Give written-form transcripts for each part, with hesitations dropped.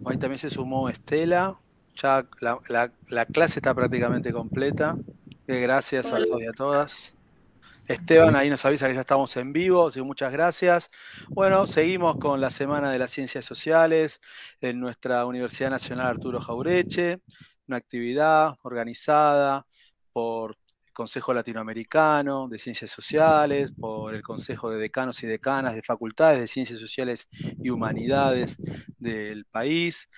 Hoy también se sumó Estela. Ya la clase está prácticamente completa. Gracias a todos y a todas. Esteban ahí nos avisa que ya estamos en vivo, así que muchas gracias. Bueno, seguimos con la Semana de las Ciencias Sociales en nuestra Universidad Nacional Arturo Jaureche, una actividad organizada por el Consejo Latinoamericano de Ciencias Sociales, por el Consejo de Decanos y Decanas de Facultades de Ciencias Sociales y Humanidades del país.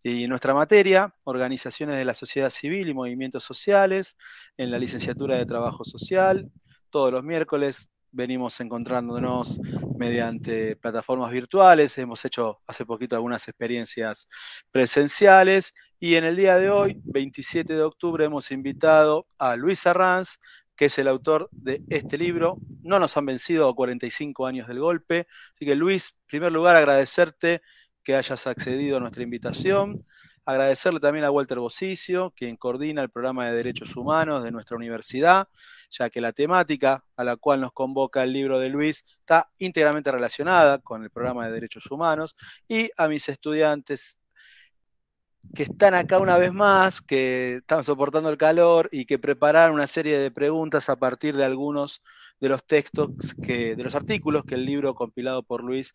Y en nuestra materia, organizaciones de la sociedad civil y movimientos sociales, en la licenciatura de Trabajo Social. Todos los miércoles venimos encontrándonos mediante plataformas virtuales. Hemos hecho hace poquito algunas experiencias presenciales. Y en el día de hoy, 27 de octubre, hemos invitado a Luis Arranz, que es el autor de este libro, No nos han vencido 45 años del golpe. Así que Luis, en primer lugar, agradecerte que hayas accedido a nuestra invitación. Agradecerle también a Walter Bosicio, quien coordina el programa de Derechos Humanos de nuestra universidad, ya que la temática a la cual nos convoca el libro de Luis está íntegramente relacionada con el programa de Derechos Humanos, y a mis estudiantes que están acá una vez más, que están soportando el calor y que prepararon una serie de preguntas a partir de algunos de los textos, de los artículos que el libro compilado por Luis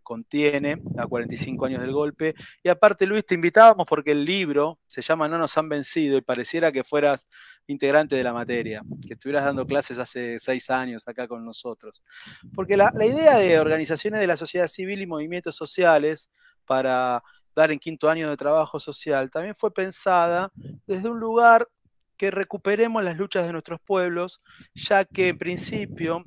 contiene, a 45 años del golpe. Y aparte, Luis, te invitábamos porque el libro se llama No nos han vencido y pareciera que fueras integrante de la materia, que estuvieras dando clases hace 6 años acá con nosotros. Porque la idea de organizaciones de la sociedad civil y movimientos sociales para dar en quinto año de trabajo social, también fue pensada desde un lugar que recuperemos las luchas de nuestros pueblos, ya que en principio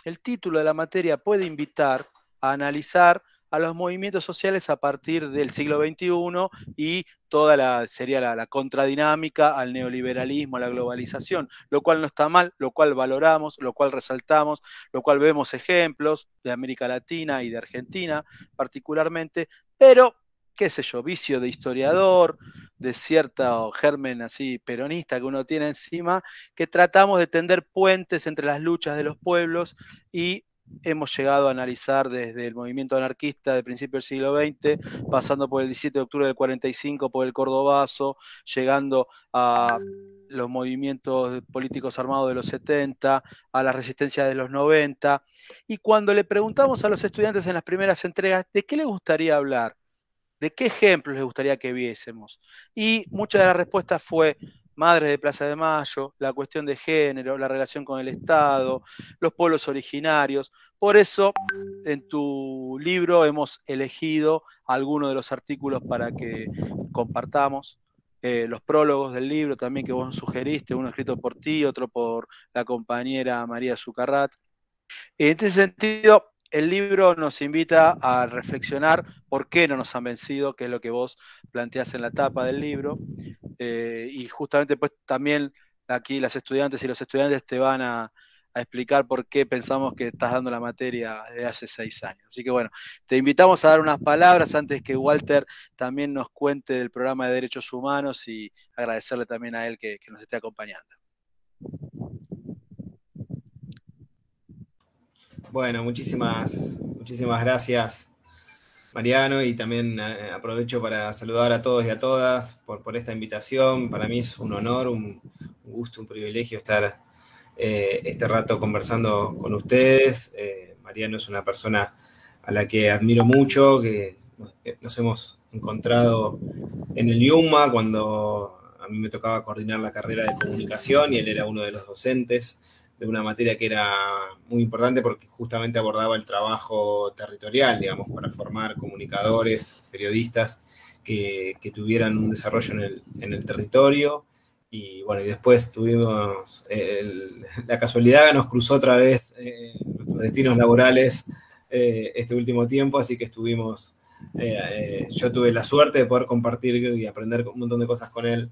el título de la materia puede invitar a analizar a los movimientos sociales a partir del siglo XXI y toda la contradinámica al neoliberalismo, a la globalización, lo cual no está mal, lo cual valoramos, lo cual resaltamos, lo cual vemos ejemplos de América Latina y de Argentina particularmente, pero qué sé yo, vicio de historiador, de cierto germen así peronista que uno tiene encima, que tratamos de tender puentes entre las luchas de los pueblos y hemos llegado a analizar desde el movimiento anarquista de principio del siglo XX, pasando por el 17 de octubre del 45, por el Cordobazo, llegando a los movimientos políticos armados de los 70, a la resistencia de los 90, y cuando le preguntamos a los estudiantes en las primeras entregas de qué les gustaría hablar, de qué ejemplos les gustaría que viésemos. Y mucha de la respuesta fue Madres de Plaza de Mayo, la cuestión de género, la relación con el Estado, los pueblos originarios. Por eso, en tu libro hemos elegido algunos de los artículos para que compartamos. Los prólogos del libro también que vos nos sugeriste, uno escrito por ti, otro por la compañera María Zucarrat. En este sentido, el libro nos invita a reflexionar por qué no nos han vencido, que es lo que vos planteás en la tapa del libro. Y justamente pues también aquí las estudiantes y los estudiantes te van a explicar por qué pensamos que estás dando la materia desde hace 6 años. Así que bueno, te invitamos a dar unas palabras antes que Walter también nos cuente del programa de Derechos Humanos y agradecerle también a él que nos esté acompañando. Bueno, muchísimas gracias, Mariano, y también aprovecho para saludar a todos y a todas por esta invitación. Para mí es un honor, un gusto, un privilegio estar este rato conversando con ustedes. Mariano es una persona a la que admiro mucho, que nos hemos encontrado en el IUMA cuando a mí me tocaba coordinar la carrera de comunicación y él era uno de los docentes de una materia que era muy importante porque justamente abordaba el trabajo territorial, digamos, para formar comunicadores, periodistas que tuvieran un desarrollo en el territorio. Y bueno, y después tuvimos la casualidad, nos cruzó otra vez nuestros destinos laborales este último tiempo, así que estuvimos, yo tuve la suerte de poder compartir y aprender un montón de cosas con él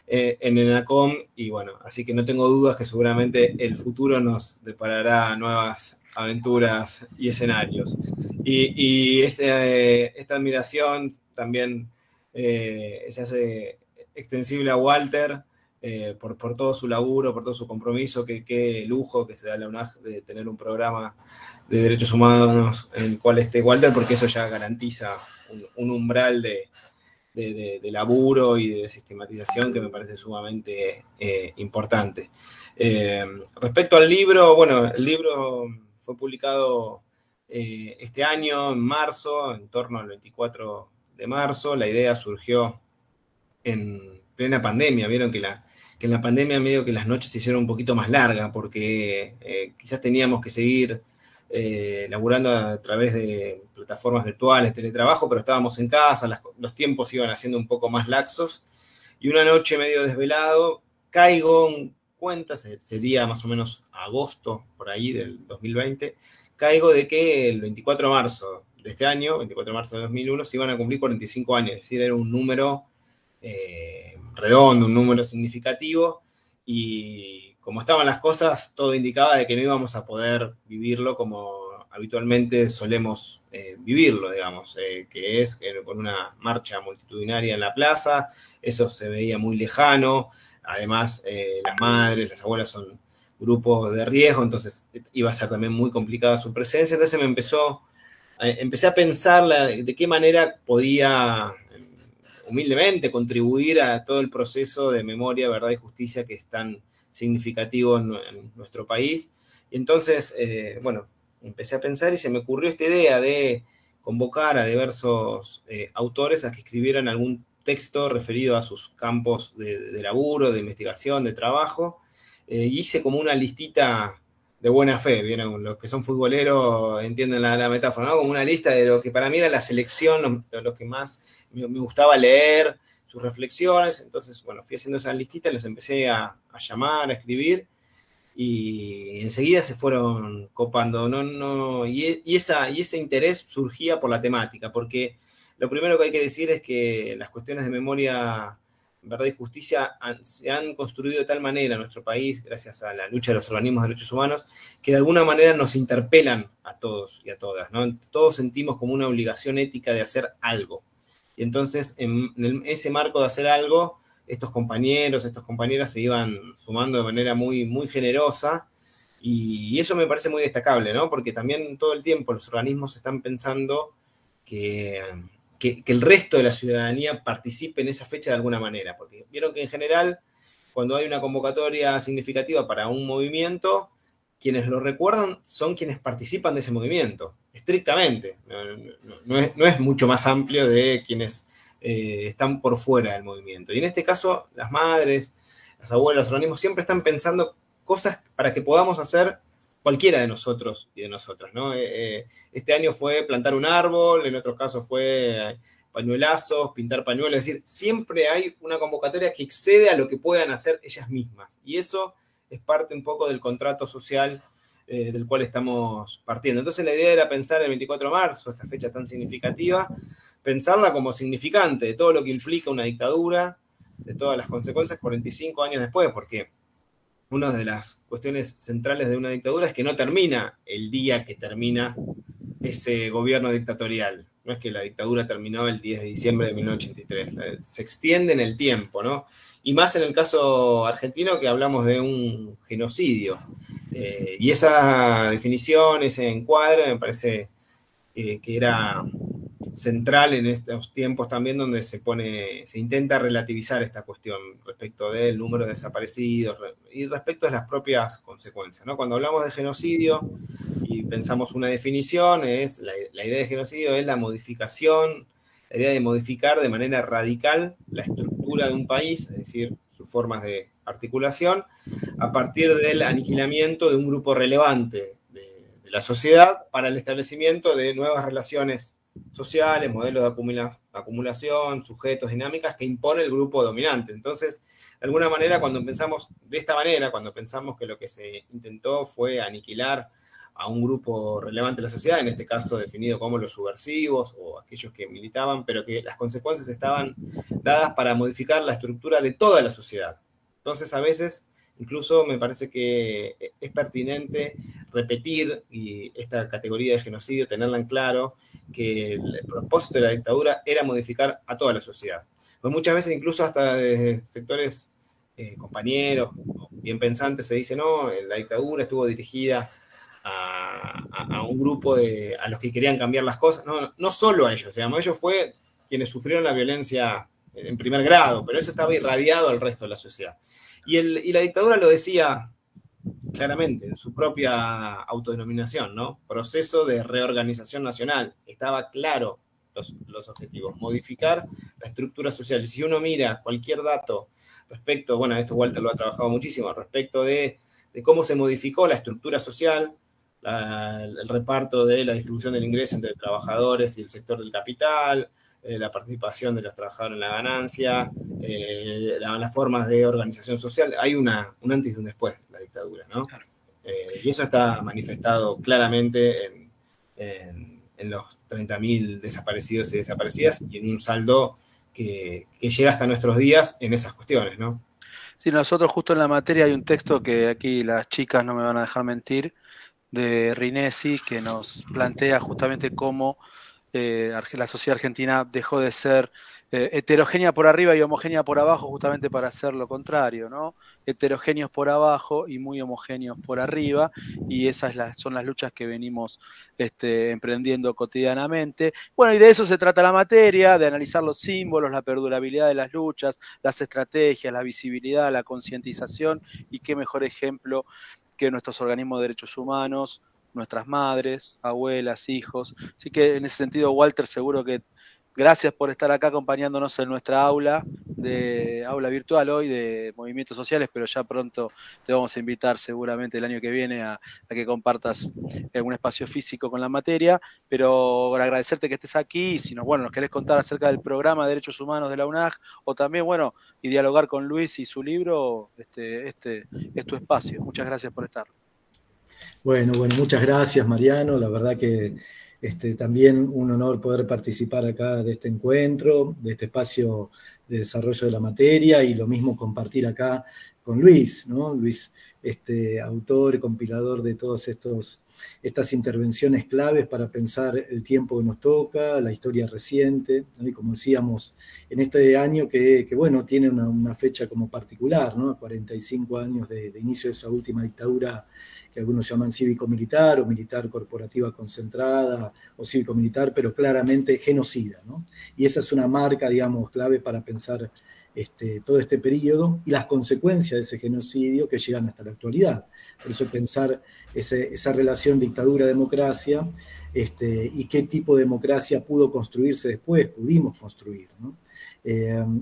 en ENACOM, y bueno, así que no tengo dudas que seguramente el futuro nos deparará nuevas aventuras y escenarios. Y esta admiración también se hace extensible a Walter por todo su laburo, por todo su compromiso, qué lujo que se da la UNAG de tener un programa de derechos humanos en el cual esté Walter, porque eso ya garantiza un umbral de de laburo y de sistematización que me parece sumamente importante. Respecto al libro, bueno, el libro fue publicado este año, en marzo, en torno al 24 de marzo. La idea surgió en plena pandemia. Vieron que en la pandemia medio que las noches se hicieron un poquito más largas porque quizás teníamos que seguir laburando a través de plataformas virtuales, teletrabajo, pero estábamos en casa, los tiempos iban haciendo un poco más laxos, y una noche medio desvelado, caigo en cuenta, sería más o menos agosto, por ahí, del 2020, caigo de que el 24 de marzo de este año, 24 de marzo de 2001, se iban a cumplir 45 años, es decir, era un número redondo, un número significativo, y como estaban las cosas, todo indicaba de que no íbamos a poder vivirlo como habitualmente solemos vivirlo, digamos, que es con una marcha multitudinaria en la plaza. Eso se veía muy lejano. Además, las madres, las abuelas son grupos de riesgo, entonces iba a ser también muy complicada su presencia. Entonces empecé a pensar de qué manera podía humildemente contribuir a todo el proceso de memoria, verdad y justicia que es tan significativo en nuestro país. Y entonces, bueno, empecé a pensar y se me ocurrió esta idea de convocar a diversos autores a que escribieran algún texto referido a sus campos de laburo, de investigación, de trabajo. Hice como una listita de buena fe, ¿vieron? Los que son futboleros entienden la metáfora, ¿no? Como una lista de lo que para mí era la selección, lo que más me gustaba leer, sus reflexiones. Entonces, bueno, fui haciendo esa listita, los empecé a llamar, a escribir, y enseguida se fueron copando, y ese interés surgía por la temática, porque lo primero que hay que decir es que las cuestiones de memoria, verdad y justicia se han construido de tal manera en nuestro país, gracias a la lucha de los organismos de derechos humanos, que de alguna manera nos interpelan a todos y a todas, ¿no? Todos sentimos como una obligación ética de hacer algo. Y entonces, en ese marco de hacer algo, estos compañeros, estas compañeras se iban sumando de manera muy, muy generosa, y eso me parece muy destacable, ¿no? Porque también todo el tiempo los organismos están pensando que el resto de la ciudadanía participe en esa fecha de alguna manera, porque vieron que en general, cuando hay una convocatoria significativa para un movimiento, quienes lo recuerdan son quienes participan de ese movimiento, estrictamente. No es mucho más amplio de quienes están por fuera del movimiento. Y en este caso, las madres, las abuelas, los organismos siempre están pensando cosas para que podamos hacer cualquiera de nosotros y de nosotras, ¿no? Este año fue plantar un árbol, en otro caso fue pañuelazos, pintar pañuelos, es decir, siempre hay una convocatoria que excede a lo que puedan hacer ellas mismas. Y eso es parte un poco del contrato social del cual estamos partiendo. Entonces la idea era pensar el 24 de marzo, esta fecha tan significativa, pensarla como significante de todo lo que implica una dictadura, de todas las consecuencias 45 años después, porque una de las cuestiones centrales de una dictadura es que no termina el día que termina ese gobierno dictatorial. No es que la dictadura terminó el 10 de diciembre de 1983, se extiende en el tiempo, ¿no? Y más en el caso argentino, que hablamos de un genocidio. Y esa definición, ese encuadre, me parece que era central en estos tiempos también, donde se intenta relativizar esta cuestión respecto del número de desaparecidos y respecto a las propias consecuencias, ¿no? Cuando hablamos de genocidio y pensamos una definición, la idea de genocidio es la modificación, la idea de modificar de manera radical la estructura de un país, es decir, sus formas de articulación, a partir del aniquilamiento de un grupo relevante de la sociedad para el establecimiento de nuevas relaciones sociales, modelos de acumulación, sujetos, dinámicas que impone el grupo dominante. Entonces, de alguna manera, cuando pensamos de esta manera, cuando pensamos que lo que se intentó fue aniquilar a un grupo relevante de la sociedad, en este caso definido como los subversivos o aquellos que militaban, pero que las consecuencias estaban dadas para modificar la estructura de toda la sociedad. Entonces, a veces, incluso me parece que es pertinente repetir esta categoría de genocidio, tenerla en claro, que el propósito de la dictadura era modificar a toda la sociedad. Pues muchas veces, incluso hasta desde sectores compañeros, bien pensantes, se dice, no, la dictadura estuvo dirigida a un grupo a los que querían cambiar las cosas. No solo a ellos, digamos, ellos fue quienes sufrieron la violencia en primer grado, pero eso estaba irradiado al resto de la sociedad. Y la dictadura lo decía claramente en su propia autodenominación, ¿no? Proceso de reorganización nacional. Estaba claro los objetivos, modificar la estructura social. Y si uno mira cualquier dato respecto, bueno, esto Walter lo ha trabajado muchísimo, respecto de cómo se modificó la estructura social, el reparto de la distribución del ingreso entre trabajadores y el sector del capital, la participación de los trabajadores en la ganancia, las formas de organización social. Hay un antes y un después de la dictadura, ¿no? Claro. Y eso está manifestado claramente en los 30.000 desaparecidos y desaparecidas y en un saldo que llega hasta nuestros días en esas cuestiones, ¿no? Sí, nosotros justo en la materia hay un texto que aquí las chicas no me van a dejar mentir, de Rinesi, que nos plantea justamente cómo la sociedad argentina dejó de ser heterogénea por arriba y homogénea por abajo, justamente para hacer lo contrario, ¿no? Heterogéneos por abajo y muy homogéneos por arriba, y esas son las luchas que venimos emprendiendo cotidianamente. Bueno, y de eso se trata la materia, de analizar los símbolos, la perdurabilidad de las luchas, las estrategias, la visibilidad, la concientización, y qué mejor ejemplo que nuestros organismos de derechos humanos, nuestras madres, abuelas, hijos. Así que en ese sentido, Walter, seguro que gracias por estar acá acompañándonos en nuestra aula virtual hoy de movimientos sociales, pero ya pronto te vamos a invitar seguramente el año que viene a que compartas algún espacio físico con la materia, pero agradecerte que estés aquí, y si nos querés contar acerca del programa de Derechos Humanos de la UNAG, o también, y dialogar con Luis y su libro, este es tu espacio. Muchas gracias por estar. Bueno, muchas gracias, Mariano. La verdad que también un honor poder participar acá de este encuentro, de este espacio de desarrollo de la materia, y lo mismo compartir acá con Luis, ¿no? Luis, autor y compilador de todas estas intervenciones claves para pensar el tiempo que nos toca, la historia reciente, ¿no? Y como decíamos, en este año que tiene una fecha como particular, ¿no? 45 años de inicio de esa última dictadura que algunos llaman cívico-militar o militar corporativa concentrada o cívico-militar, pero claramente genocida, ¿no? Y esa es una marca, digamos, clave para pensar todo este periodo y las consecuencias de ese genocidio que llegan hasta la actualidad. Por eso pensar esa relación dictadura-democracia y qué tipo de democracia pudo construirse después, pudimos construir, ¿no?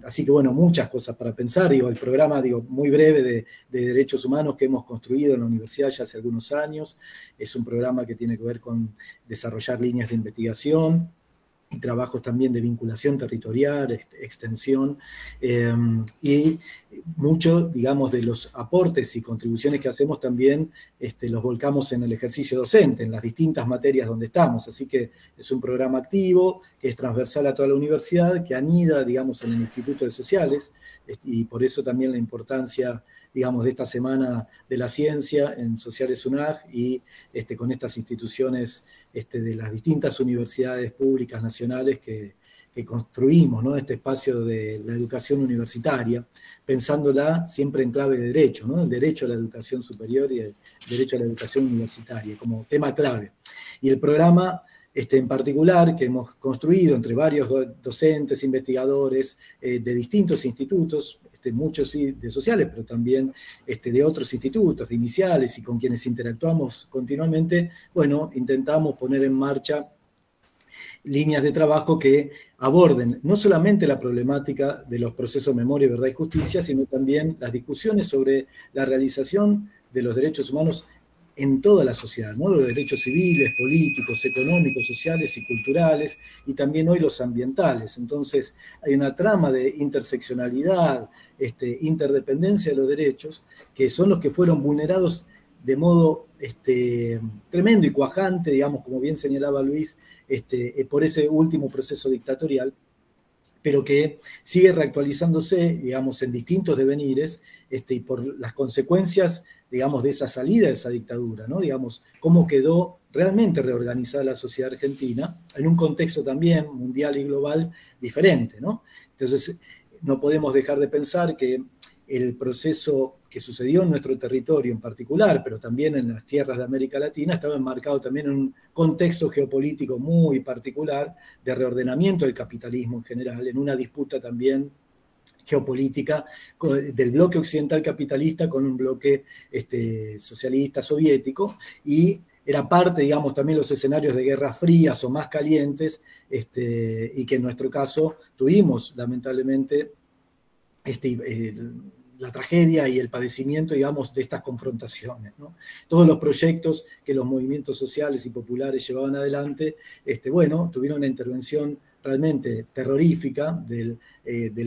Así que muchas cosas para pensar. El programa, muy breve de derechos humanos que hemos construido en la universidad ya hace algunos años, es un programa que tiene que ver con desarrollar líneas de investigación y trabajos también de vinculación territorial, extensión, y muchos, digamos, de los aportes y contribuciones que hacemos también los volcamos en el ejercicio docente, en las distintas materias donde estamos. Así que es un programa activo, que es transversal a toda la universidad, que anida, digamos, en el Instituto de Sociales, y por eso también la importancia, digamos, de esta Semana de la Ciencia en Sociales UNAG y con estas instituciones de las distintas universidades públicas nacionales que construimos, ¿no? Este espacio de la educación universitaria, pensándola siempre en clave de derecho, ¿no? El derecho a la educación superior y el derecho a la educación universitaria como tema clave. Y el programa en particular que hemos construido entre varios docentes, investigadores de distintos institutos, muchos sí de sociales, pero también de otros institutos, de iniciales, y con quienes interactuamos continuamente, intentamos poner en marcha líneas de trabajo que aborden no solamente la problemática de los procesos memoria, verdad y justicia, sino también las discusiones sobre la realización de los derechos humanos en toda la sociedad, ¿no? Los derechos civiles, políticos, económicos, sociales y culturales, y también hoy los ambientales. Entonces, hay una trama de interseccionalidad, interdependencia de los derechos, que son los que fueron vulnerados de modo tremendo y cuajante, digamos, como bien señalaba Luis, por ese último proceso dictatorial, pero que sigue reactualizándose, digamos, en distintos devenires, y por las consecuencias, digamos, de esa salida de esa dictadura, ¿no? Digamos, cómo quedó realmente reorganizada la sociedad argentina, en un contexto también mundial y global diferente, ¿no? Entonces, no podemos dejar de pensar que el proceso que sucedió en nuestro territorio en particular, pero también en las tierras de América Latina, estaba enmarcado también en un contexto geopolítico muy particular de reordenamiento del capitalismo en general, en una disputa también geopolítica del bloque occidental capitalista con un bloque socialista soviético, y era parte, digamos, también los escenarios de guerras frías o más calientes, y que en nuestro caso tuvimos, lamentablemente, la tragedia y el padecimiento, digamos, de estas confrontaciones, ¿no? Todos los proyectos que los movimientos sociales y populares llevaban adelante, bueno, tuvieron una intervención realmente terrorífica del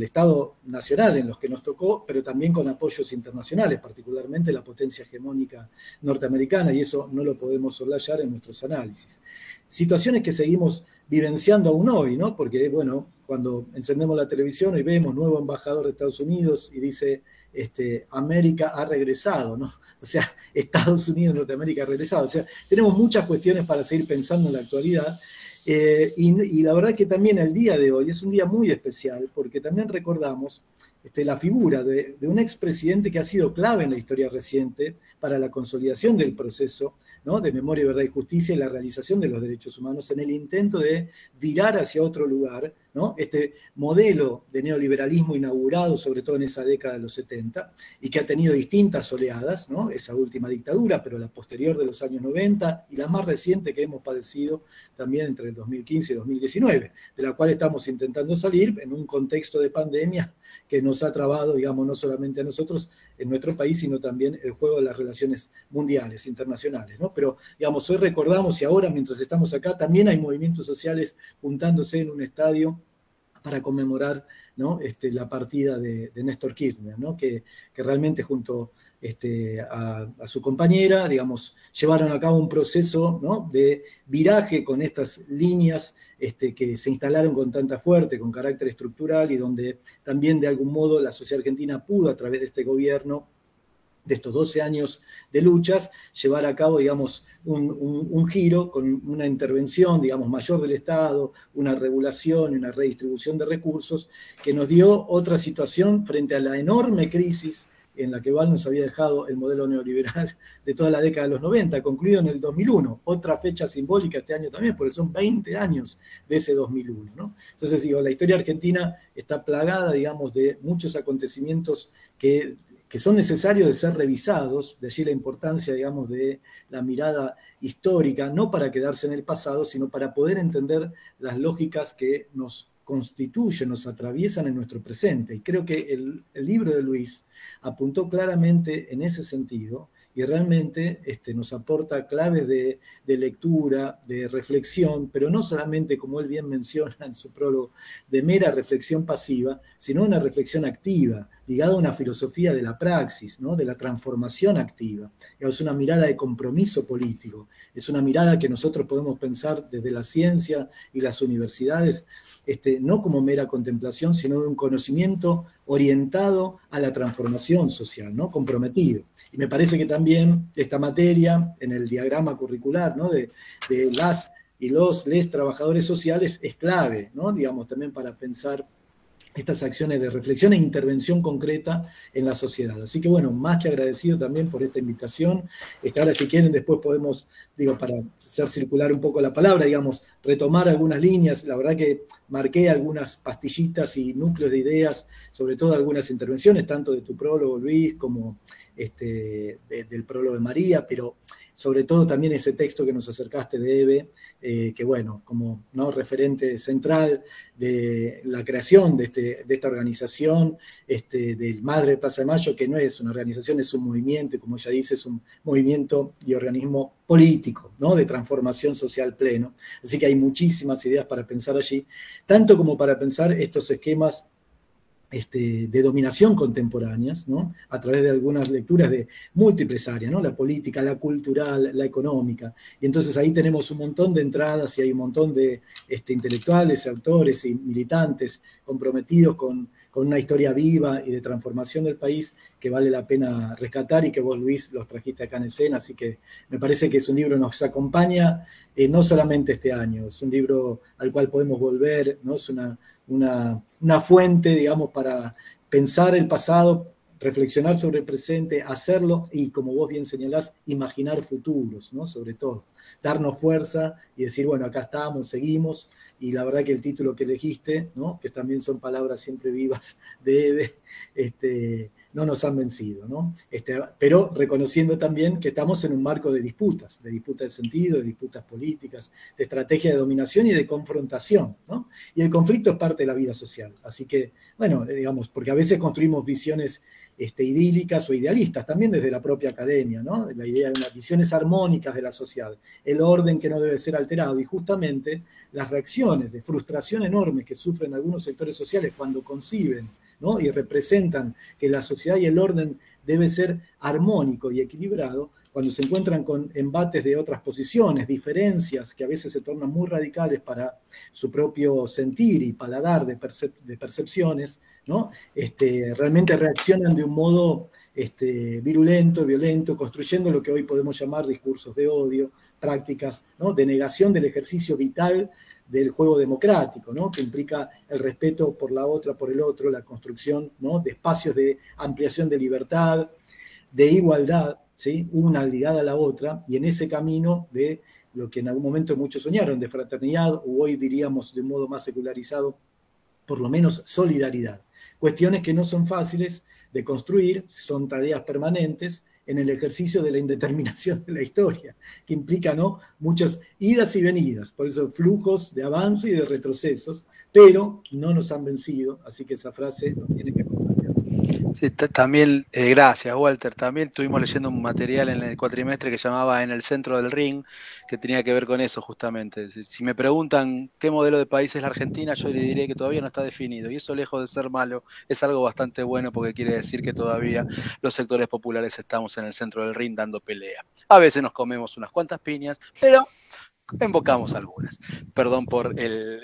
Estado nacional en los que nos tocó, pero también con apoyos internacionales, particularmente la potencia hegemónica norteamericana, y eso no lo podemos soslayar en nuestros análisis. Situaciones que seguimos vivenciando aún hoy, ¿no? Porque, bueno, cuando encendemos la televisión y vemos nuevo embajador de Estados Unidos y dice, América ha regresado, ¿no? O sea, Estados Unidos, Norteamérica ha regresado. O sea, tenemos muchas cuestiones para seguir pensando en la actualidad. Y la verdad que también el día de hoy es un día muy especial, porque también recordamos la figura de un expresidente que ha sido clave en la historia reciente para la consolidación del proceso, ¿no?, de memoria, verdad y justicia y la realización de los derechos humanos en el intento de virar hacia otro lugar, ¿no?, este modelo de neoliberalismo inaugurado sobre todo en esa década de los 70 y que ha tenido distintas oleadas, ¿no?, esa última dictadura, pero la posterior de los años 90 y la más reciente que hemos padecido también entre el 2015 y 2019, de la cual estamos intentando salir en un contexto de pandemia que nos ha trabado, digamos, no solamente a nosotros en nuestro país, sino también el juego de las relaciones mundiales, internacionales, ¿no? Pero, digamos, hoy recordamos, y ahora mientras estamos acá, también hay movimientos sociales juntándose en un estadio para conmemorar, ¿no?, la partida de Néstor Kirchner, ¿no?, que realmente junto a su compañera, digamos, llevaron a cabo un proceso, ¿no?, de viraje con estas líneas que se instalaron con tanta fuerza, con carácter estructural, y donde también de algún modo la sociedad argentina pudo, a través de este gobierno, de estos 12 años de luchas, llevar a cabo, digamos, un giro con una intervención, digamos, mayor del Estado, una regulación y una redistribución de recursos que nos dio otra situación frente a la enorme crisis en la que Val nos había dejado el modelo neoliberal de toda la década de los 90, concluido en el 2001. Otra fecha simbólica este año también, porque son 20 años de ese 2001, ¿no? Entonces, digo, la historia argentina está plagada, digamos, de muchos acontecimientos que son necesarios de ser revisados, de allí la importancia, digamos, de la mirada histórica, no para quedarse en el pasado, sino para poder entender las lógicas que nos constituyen, nos atraviesan en nuestro presente. Y creo que el libro de Luis apuntó claramente en ese sentido y realmente nos aporta claves de lectura, de reflexión, pero no solamente, como él bien menciona en su prólogo, de mera reflexión pasiva, sino una reflexión activa, ligada a una filosofía de la praxis, ¿no?, de la transformación activa. Es una mirada de compromiso político, es una mirada que nosotros podemos pensar desde la ciencia y las universidades, no como mera contemplación, sino de un conocimiento orientado a la transformación social, ¿no?, comprometido. Y me parece que también esta materia, en el diagrama curricular, ¿no?, de las y les trabajadores sociales, es clave, ¿no?, digamos, también para pensar estas acciones de reflexión e intervención concreta en la sociedad. Así que, bueno, más que agradecido también por esta invitación. Ahora, si quieren, después podemos, digo, para hacer circular un poco la palabra, digamos, retomar algunas líneas. La verdad que marqué algunas pastillitas y núcleos de ideas, sobre todo algunas intervenciones, tanto de tu prólogo, Luis, como del prólogo de María, pero sobre todo también ese texto que nos acercaste de Eve, que bueno, como, ¿no?, referente central de la creación de esta organización, del Madre de Plaza de Mayo, que no es una organización, es un movimiento, y como ella dice, es un movimiento y organismo político, ¿no?, de transformación social pleno. Así que hay muchísimas ideas para pensar allí, tanto como para pensar estos esquemas de dominación contemporáneas, ¿no?, a través de algunas lecturas de múltiples áreas, ¿no?, la política, la cultural, la económica. Y entonces ahí tenemos un montón de entradas y hay un montón de intelectuales, autores y militantes comprometidos con una historia viva y de transformación del país que vale la pena rescatar, y que vos, Luis, los trajiste acá en escena. Así que me parece que es un libro que nos acompaña no solamente este año, es un libro al cual podemos volver, ¿no?, es una fuente, digamos, para pensar el pasado reflexionar sobre el presente, hacerlo y, como vos bien señalás, imaginar futuros, ¿no? Sobre todo, darnos fuerza y decir, bueno, acá estamos, seguimos, y la verdad que el título que elegiste, ¿no? Que también son palabras siempre vivas de Eve, no nos han vencido, ¿no? Pero reconociendo también que estamos en un marco de disputa de sentido, de disputas políticas, de estrategia de dominación y de confrontación, ¿no? Y el conflicto es parte de la vida social. Así que, bueno, digamos, porque a veces construimos visiones idílicas o idealistas, también desde la propia academia, ¿no? La idea de unas visiones armónicas de la sociedad, el orden que no debe ser alterado, y justamente las reacciones de frustración enormes que sufren algunos sectores sociales cuando conciben, ¿no? Y representan que la sociedad y el orden debe ser armónico y equilibrado, cuando se encuentran con embates de otras posiciones, diferencias que a veces se tornan muy radicales para su propio sentir y paladar de percepciones, ¿no? Realmente reaccionan de un modo virulento, violento, construyendo lo que hoy podemos llamar discursos de odio, prácticas, ¿no? De negación del ejercicio vital del juego democrático, ¿no? Que implica el respeto por la otra, por el otro, la construcción, ¿no? De espacios de ampliación de libertad, de igualdad, ¿sí? Una ligada a la otra, y en ese camino de lo que en algún momento muchos soñaron, de fraternidad, o hoy diríamos de un modo más secularizado, por lo menos solidaridad. Cuestiones que no son fáciles de construir, son tareas permanentes, en el ejercicio de la indeterminación de la historia, que implica, ¿no? Muchas idas y venidas, por eso flujos de avance y de retrocesos, pero no nos han vencido, así que esa frase nos tiene que acompañar. Sí, también, gracias Walter, también estuvimos leyendo un material en el cuatrimestre que llamaba En el centro del ring, que tenía que ver con eso justamente. Es decir, si me preguntan qué modelo de país es la Argentina, yo le diré que todavía no está definido, y eso, lejos de ser malo, es algo bastante bueno, porque quiere decir que todavía los sectores populares estamos en el centro del ring dando pelea. A veces nos comemos unas cuantas piñas, pero invocamos algunas. Perdón por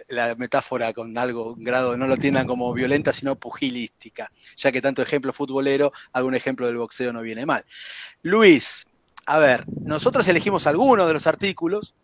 la metáfora con algo, un grado, no lo tiendan como violenta, sino pugilística. Ya que tanto ejemplo futbolero, algún ejemplo del boxeo no viene mal. Luis, a ver, nosotros elegimos algunos de los artículos.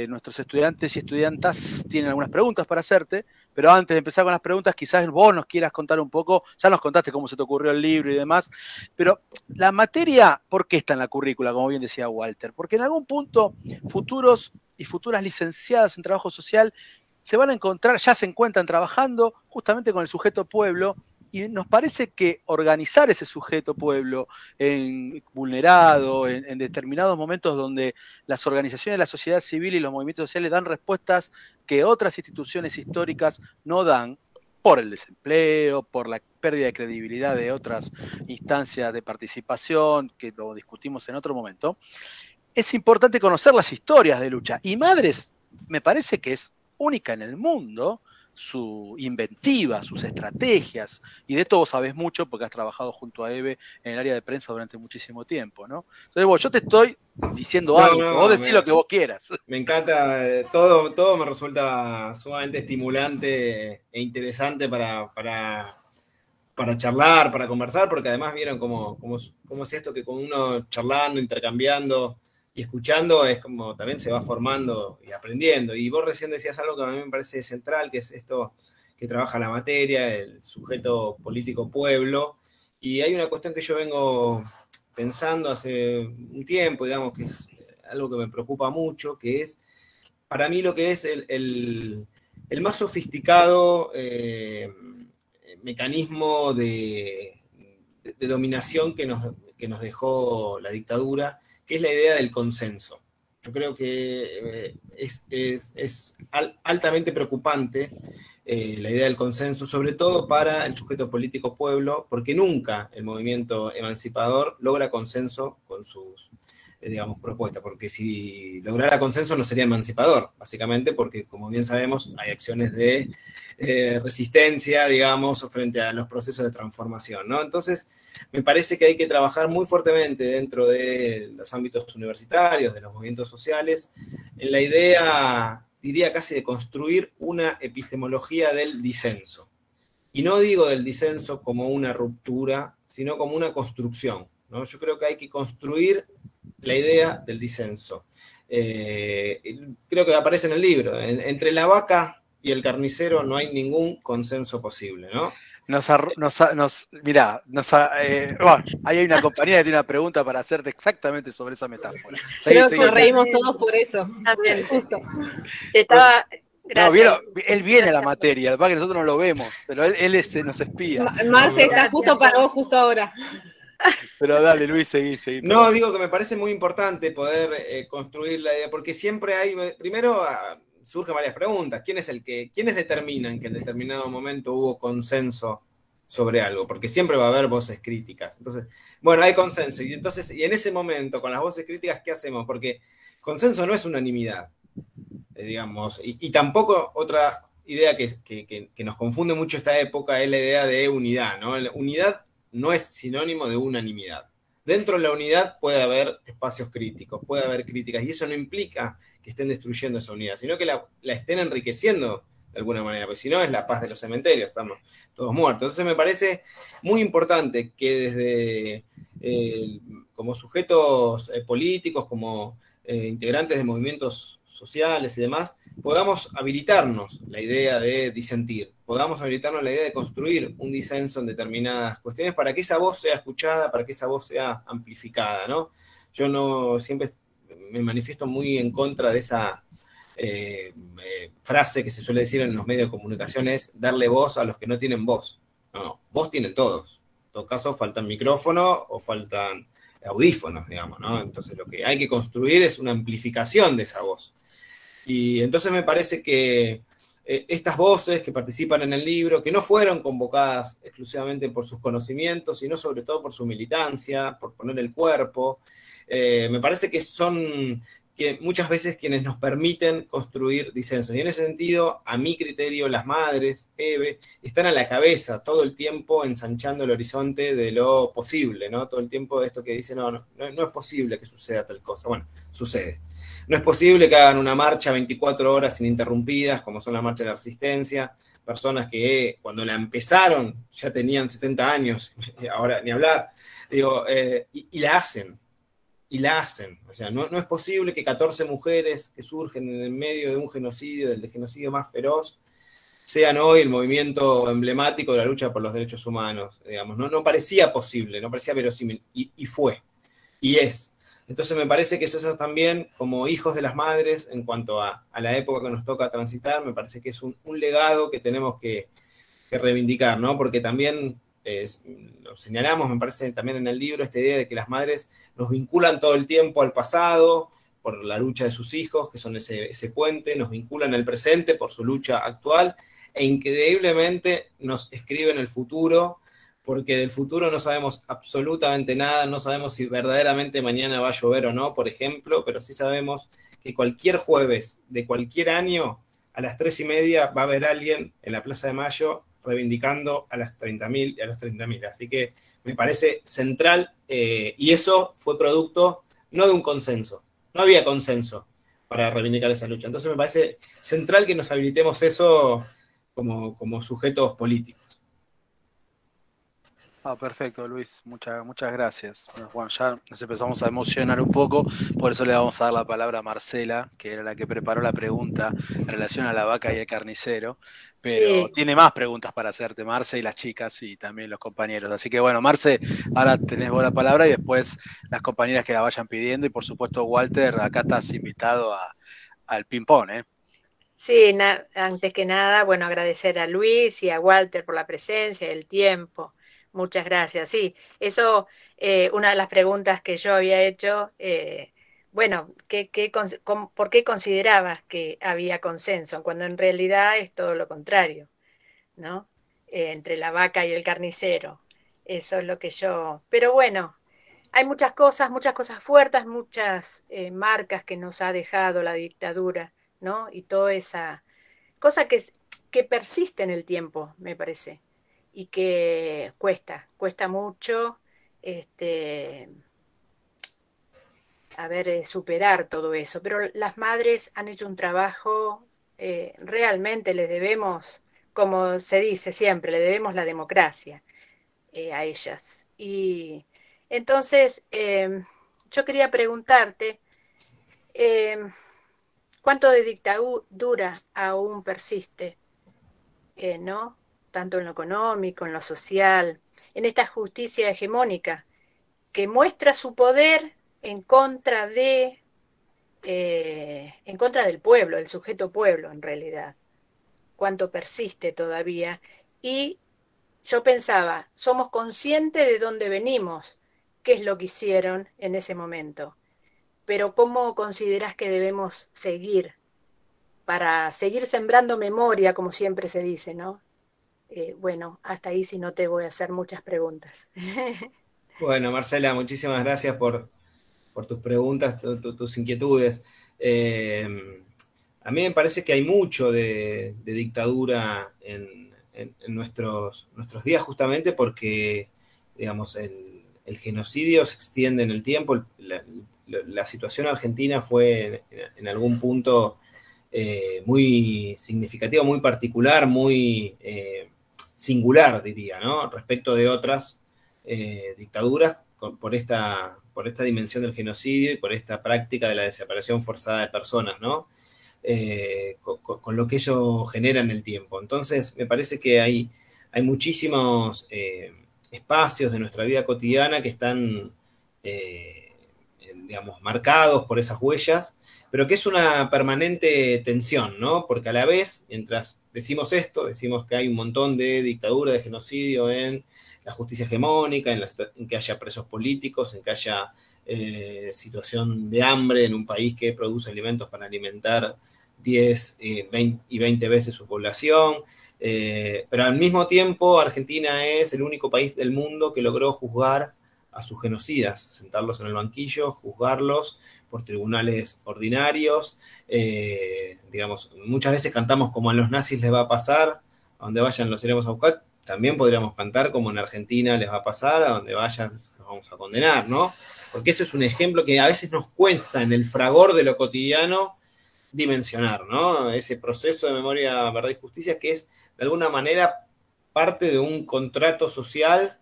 Nuestros estudiantes y estudiantas tienen algunas preguntas para hacerte, pero antes de empezar con las preguntas, quizás vos nos quieras contar un poco, ya nos contaste cómo se te ocurrió el libro y demás, pero la materia, ¿por qué está en la currícula, como bien decía Walter? Porque en algún punto futuros y futuras licenciadas en trabajo social se van a encontrar, ya se encuentran trabajando justamente con el sujeto pueblo, y nos parece que organizar ese sujeto pueblo vulnerado, en determinados momentos donde las organizaciones de la sociedad civil y los movimientos sociales dan respuestas que otras instituciones históricas no dan, por el desempleo, por la pérdida de credibilidad de otras instancias de participación, que lo discutimos en otro momento, es importante conocer las historias de lucha. Y Madres, me parece que es única en el mundo, su inventiva, sus estrategias, y de esto vos sabés mucho porque has trabajado junto a Eve en el área de prensa durante muchísimo tiempo, ¿no? Entonces, yo te estoy diciendo algo, vos decís lo que vos quieras. Me encanta, todo me resulta sumamente estimulante e interesante para charlar, para conversar, porque además vieron cómo es esto que con uno charlando, intercambiando y escuchando es como también se va formando y aprendiendo. Y vos recién decías algo que a mí me parece central, que es esto que trabaja la materia, el sujeto político pueblo. Y hay una cuestión que yo vengo pensando hace un tiempo, digamos, que es algo que me preocupa mucho, que es para mí lo que es el más sofisticado mecanismo de dominación que nos dejó la dictadura, que es la idea del consenso. Yo creo que es altamente preocupante la idea del consenso, sobre todo para el sujeto político pueblo, porque nunca el movimiento emancipador logra consenso con sus, digamos, propuestas, porque si lograra consenso no sería emancipador, básicamente porque, como bien sabemos, hay acciones de resistencia, digamos, frente a los procesos de transformación, ¿no? Entonces, me parece que hay que trabajar muy fuertemente dentro de los ámbitos universitarios, de los movimientos sociales, en la idea, diría casi, de construir una epistemología del disenso. Y no digo del disenso como una ruptura, sino como una construcción, ¿no? Yo creo que hay que construir la idea del disenso. Creo que aparece en el libro. Entre la vaca y el carnicero no hay ningún consenso posible, ¿no? Bueno, ahí hay una compañía que tiene una pregunta para hacerte exactamente sobre esa metáfora. Creo que nos reímos todos por eso. También. Justo. Estaba. No, Gracias. él viene a la materia, lo que pasa es que nosotros no lo vemos, pero él nos espía. Marce está justo para vos, justo ahora. Pero dale, Luis, seguí. No, digo que me parece muy importante poder construir la idea, porque siempre hay, primero surgen varias preguntas. ¿Quiénes determinan que en determinado momento hubo consenso sobre algo? Porque siempre va a haber voces críticas. Entonces, bueno, hay consenso. Y en ese momento, con las voces críticas, ¿qué hacemos? Porque consenso no es unanimidad, digamos, y tampoco otra idea que nos confunde mucho esta época es la idea de unidad, ¿no? Unidad no es sinónimo de unanimidad. Dentro de la unidad puede haber espacios críticos, puede haber críticas, y eso no implica que estén destruyendo esa unidad, sino que la estén enriqueciendo de alguna manera, porque si no es la paz de los cementerios, estamos todos muertos. Entonces me parece muy importante que desde como sujetos políticos, como integrantes de movimientos sociales y demás, podamos habilitarnos la idea de disentir, podamos habilitarnos la idea de construir un disenso en determinadas cuestiones para que esa voz sea escuchada, para que esa voz sea amplificada, ¿no? Yo no siempre me manifiesto muy en contra de esa frase que se suele decir en los medios de comunicación, es darle voz a los que no tienen voz. No, voz tienen todos. En todo caso, faltan micrófonos o faltan audífonos, digamos, ¿no? Entonces lo que hay que construir es una amplificación de esa voz. Y entonces me parece que estas voces que participan en el libro, que no fueron convocadas exclusivamente por sus conocimientos, sino sobre todo por su militancia, por poner el cuerpo, me parece que son muchas veces quienes nos permiten construir disensos. Y en ese sentido, a mi criterio, las madres, Eve, están a la cabeza todo el tiempo ensanchando el horizonte de lo posible, ¿no? Todo el tiempo de esto que dicen, no es posible que suceda tal cosa. Bueno, sucede. No es posible que hagan una marcha 24 horas ininterrumpidas, como son las marchas de la Resistencia, personas que cuando la empezaron ya tenían 70 años, ahora ni hablar, digo, y la hacen. Y la hacen. O sea, no es posible que 14 mujeres que surgen en el medio de un genocidio, del genocidio más feroz, sean hoy el movimiento emblemático de la lucha por los derechos humanos. Digamos, no parecía posible, no parecía verosímil, y fue, y es. Entonces me parece que eso también, como hijos de las madres, en cuanto a la época que nos toca transitar, me parece que es un legado que tenemos que reivindicar, ¿no? Porque también lo señalamos, me parece también en el libro, esta idea de que las madres nos vinculan todo el tiempo al pasado por la lucha de sus hijos, que son ese puente, nos vinculan al presente por su lucha actual, e increíblemente nos escriben el futuro, porque del futuro no sabemos absolutamente nada, no sabemos si verdaderamente mañana va a llover o no, por ejemplo, pero sí sabemos que cualquier jueves de cualquier año, a las 3:30 va a haber alguien en la Plaza de Mayo reivindicando a las 30.000 y a los 30.000. Así que me parece central, y eso fue producto no de un consenso, no había consenso para reivindicar esa lucha. Entonces me parece central que nos habilitemos eso como sujetos políticos. Perfecto, Luis, muchas gracias. Bueno, ya nos empezamos a emocionar un poco, por eso le vamos a dar la palabra a Marcela, que era la que preparó la pregunta en relación a la vaca y el carnicero, pero sí, tiene más preguntas para hacerte, Marce, y las chicas y también los compañeros. Así que bueno, Marce, ahora tenés vos la palabra y después las compañeras que la vayan pidiendo, y por supuesto, Walter, acá estás invitado al ping-pong, ¿eh? Sí, antes que nada, bueno, agradecer a Luis y a Walter por la presencia, el tiempo. Muchas gracias. Sí, eso, una de las preguntas que yo había hecho, bueno, ¿por qué considerabas que había consenso? Cuando en realidad es todo lo contrario, ¿no? Entre la vaca y el carnicero. Eso es lo que yo... Pero bueno, hay muchas cosas fuertes, muchas marcas que nos ha dejado la dictadura, ¿no? Y toda esa cosa que persiste en el tiempo, me parece. Y que cuesta mucho superar todo eso. Pero las madres han hecho un trabajo, realmente les debemos, como se dice siempre, le debemos la democracia a ellas. Y entonces, yo quería preguntarte, ¿cuánto de dictadura aún persiste? ¿No? tanto en lo económico, en lo social, en esta justicia hegemónica, que muestra su poder en contra del pueblo, del sujeto pueblo en realidad, cuánto persiste todavía. Y yo pensaba, somos conscientes de dónde venimos, qué es lo que hicieron en ese momento, pero ¿cómo considerás que debemos seguir para seguir sembrando memoria, como siempre se dice, ¿no? Bueno, hasta ahí si no te voy a hacer muchas preguntas. Bueno, Marcela, muchísimas gracias por tus preguntas, tus inquietudes. A mí me parece que hay mucho de dictadura en nuestros días, justamente porque, digamos, el genocidio se extiende en el tiempo. La situación argentina fue en algún punto muy significativa, muy particular, muy singular, diría, ¿no? Respecto de otras dictaduras por esta dimensión del genocidio y por esta práctica de la desaparición forzada de personas, ¿no? Con lo que eso genera en el tiempo. Entonces, me parece que hay muchísimos espacios de nuestra vida cotidiana que están, digamos, marcados por esas huellas, pero que es una permanente tensión, ¿no? Porque a la vez, mientras decimos esto, decimos que hay un montón de dictadura, de genocidio en la justicia hegemónica, en que haya presos políticos, en que haya situación de hambre en un país que produce alimentos para alimentar 10 y 20 veces su población, pero al mismo tiempo Argentina es el único país del mundo que logró juzgar a sus genocidas, sentarlos en el banquillo, juzgarlos por tribunales ordinarios, digamos, muchas veces cantamos como a los nazis les va a pasar, a donde vayan los iremos a buscar. También podríamos cantar como en Argentina les va a pasar, a donde vayan los vamos a condenar, ¿no? Porque eso es un ejemplo que a veces nos cuesta en el fragor de lo cotidiano dimensionar, ¿no? Ese proceso de memoria, verdad y justicia que es, de alguna manera, parte de un contrato social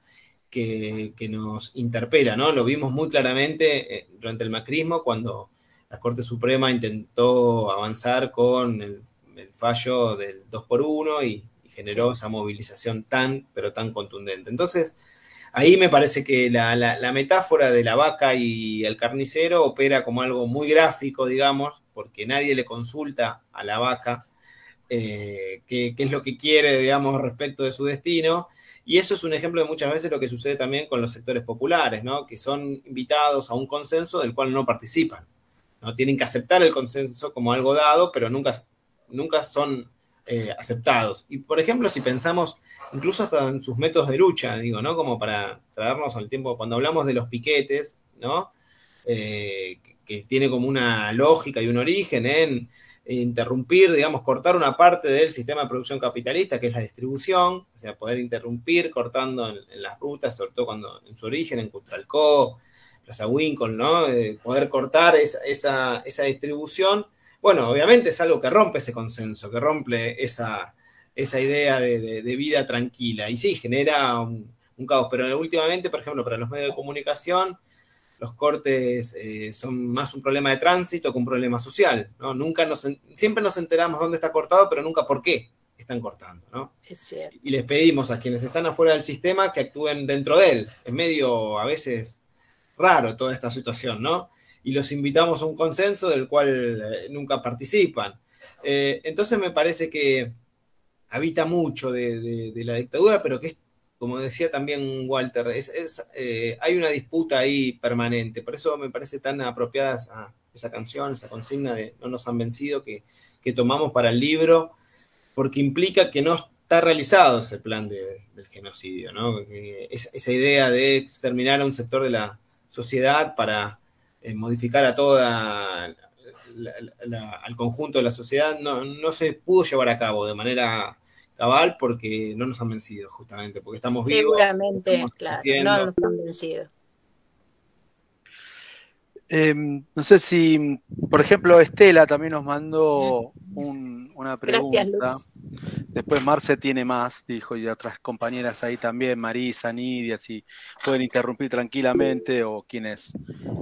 que nos interpela, ¿no? Lo vimos muy claramente durante el macrismo, cuando la Corte Suprema intentó avanzar con el fallo del 2x1 y generó esa movilización pero tan contundente. Entonces, ahí me parece que la metáfora de la vaca y el carnicero opera como algo muy gráfico, digamos, porque nadie le consulta a la vaca qué es lo que quiere, digamos, respecto de su destino. Y eso es un ejemplo de muchas veces lo que sucede también con los sectores populares, ¿no? Que son invitados a un consenso del cual no participan, ¿no? Tienen que aceptar el consenso como algo dado, pero nunca son aceptados. Y, por ejemplo, si pensamos incluso hasta en sus métodos de lucha, digo, ¿no? Como para traernos al tiempo, cuando hablamos de los piquetes, ¿no? Que tiene como una lógica y un origen en interrumpir, digamos, cortar una parte del sistema de producción capitalista, que es la distribución, o sea, poder interrumpir cortando en las rutas, sobre todo cuando en su origen, en Cutralcó, Plaza Winkle, ¿no? Poder cortar esa distribución. Bueno, obviamente es algo que rompe ese consenso, que rompe esa idea de vida tranquila. Y sí, genera un caos. Pero últimamente, por ejemplo, para los medios de comunicación, los cortes son más un problema de tránsito que un problema social, ¿no? Siempre nos enteramos dónde está cortado, pero nunca por qué están cortando, ¿no? Es cierto. Y les pedimos a quienes están afuera del sistema que actúen dentro de él. Es medio, a veces, raro toda esta situación, ¿no? Y los invitamos a un consenso del cual nunca participan. Entonces me parece que habita mucho de la dictadura, pero que es, como decía también Walter, hay una disputa ahí permanente. Por eso me parece tan apropiada esa canción, esa consigna de No nos han vencido, que tomamos para el libro, porque implica que no está realizado ese plan del genocidio, ¿no? Esa idea de exterminar a un sector de la sociedad para modificar a toda al conjunto de la sociedad, no se pudo llevar a cabo de manera cabal porque no nos han vencido, justamente, porque estamos vivos. Seguramente, claro, no nos han vencido. No sé si, por ejemplo, Estela también nos mandó una pregunta. Gracias, Luz. Después Marce tiene más, dijo, y otras compañeras ahí también, Marisa, Nidia, si pueden interrumpir tranquilamente o quienes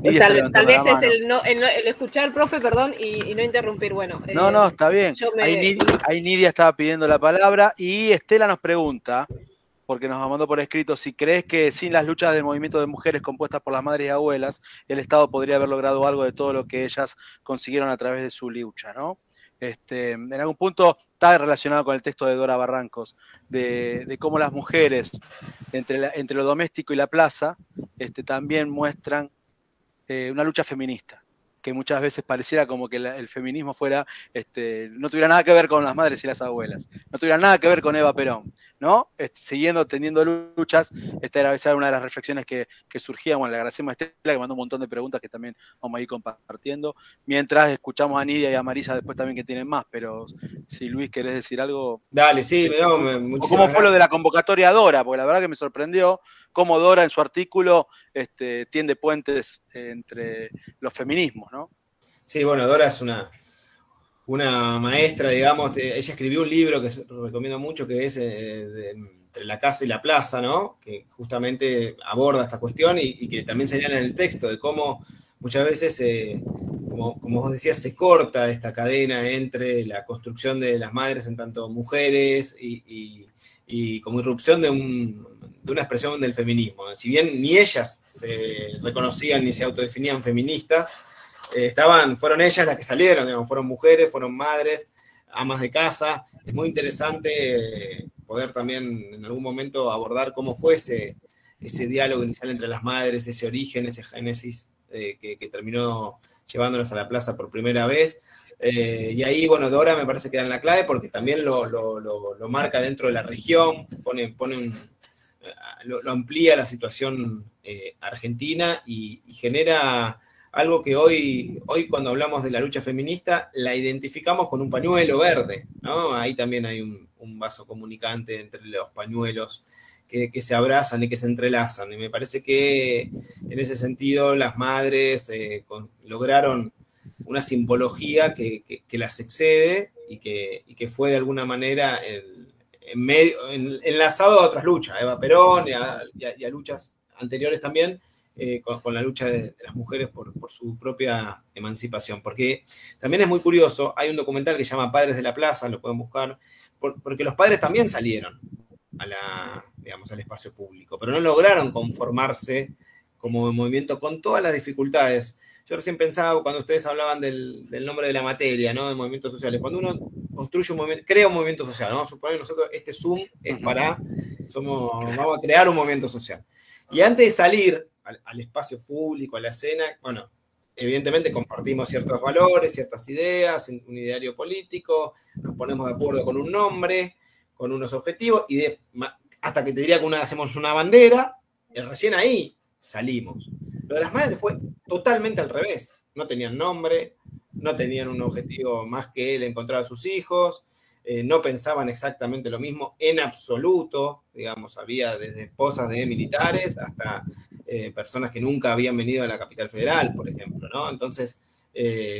Tal vez es el escuchar, profe, perdón, y no interrumpir. Bueno, no, está bien. Ahí Nidia estaba pidiendo la palabra y Estela nos pregunta, porque nos mandó por escrito, si crees que sin las luchas del movimiento de mujeres compuestas por las madres y abuelas, el Estado podría haber logrado algo de todo lo que ellas consiguieron a través de su lucha, ¿no? En algún punto está relacionado con el texto de Dora Barrancos, de cómo las mujeres, entre lo doméstico y la plaza, también muestran una lucha feminista, que muchas veces pareciera como que el feminismo fuera, no tuviera nada que ver con las madres y las abuelas, no tuviera nada que ver con Eva Perón, ¿no? Siguiendo teniendo luchas, esta era una de las reflexiones que surgían. Bueno, le agradecemos a Estela que mandó un montón de preguntas que también vamos a ir compartiendo, mientras escuchamos a Nidia y a Marisa después también que tienen más, pero si Luis querés decir algo. Dale, sí, ¿Cómo fue lo de la convocatoria a Dora? Porque la verdad que me sorprendió cómo Dora en su artículo tiende puentes entre los feminismos, ¿no? Sí, bueno, Dora es una maestra, digamos. Ella escribió un libro que recomiendo mucho, que es Entre la casa y la plaza, ¿no? Que justamente aborda esta cuestión y que también señala en el texto de cómo muchas veces, como vos decías, se corta esta cadena entre la construcción de las madres en tanto mujeres y como irrupción de una expresión del feminismo. Si bien ni ellas se reconocían ni se autodefinían feministas, fueron ellas las que salieron, digamos, fueron mujeres, fueron madres, amas de casa. Es muy interesante poder también en algún momento abordar cómo fue ese diálogo inicial entre las madres, ese origen, ese génesis que terminó llevándonos a la plaza por primera vez. Y ahí, bueno, Dora me parece que da en la clave porque también lo marca dentro de la región, lo amplía la situación argentina y genera algo que hoy cuando hablamos de la lucha feminista la identificamos con un pañuelo verde, ¿no? Ahí también hay un vaso comunicante entre los pañuelos que se abrazan y que se entrelazan. Y me parece que en ese sentido las madres lograron una simbología que las excede y que fue de alguna manera enlazado a otras luchas, a Eva Perón y a luchas anteriores también, con la lucha de las mujeres por su propia emancipación. Porque también es muy curioso, hay un documental que se llama Padres de la Plaza, lo pueden buscar, porque los padres también salieron al espacio público, pero no lograron conformarse como movimiento con todas las dificultades. Yo recién pensaba, cuando ustedes hablaban del nombre de la materia, ¿no? De movimientos sociales. Cuando uno construye un movimiento, crea un movimiento social, vamos a suponer nosotros, este Zoom es vamos a crear un movimiento social. Y antes de salir al espacio público, a la escena, bueno, evidentemente compartimos ciertos valores, ciertas ideas, un ideario político, nos ponemos de acuerdo con un nombre, con unos objetivos, y hasta que te diría que hacemos una bandera, y recién ahí salimos. Lo de las madres fue totalmente al revés. No tenían nombre, no tenían un objetivo más que el encontrar a sus hijos, no pensaban exactamente lo mismo en absoluto. Digamos, había desde esposas de militares hasta personas que nunca habían venido a la capital federal, por ejemplo, ¿no? Entonces,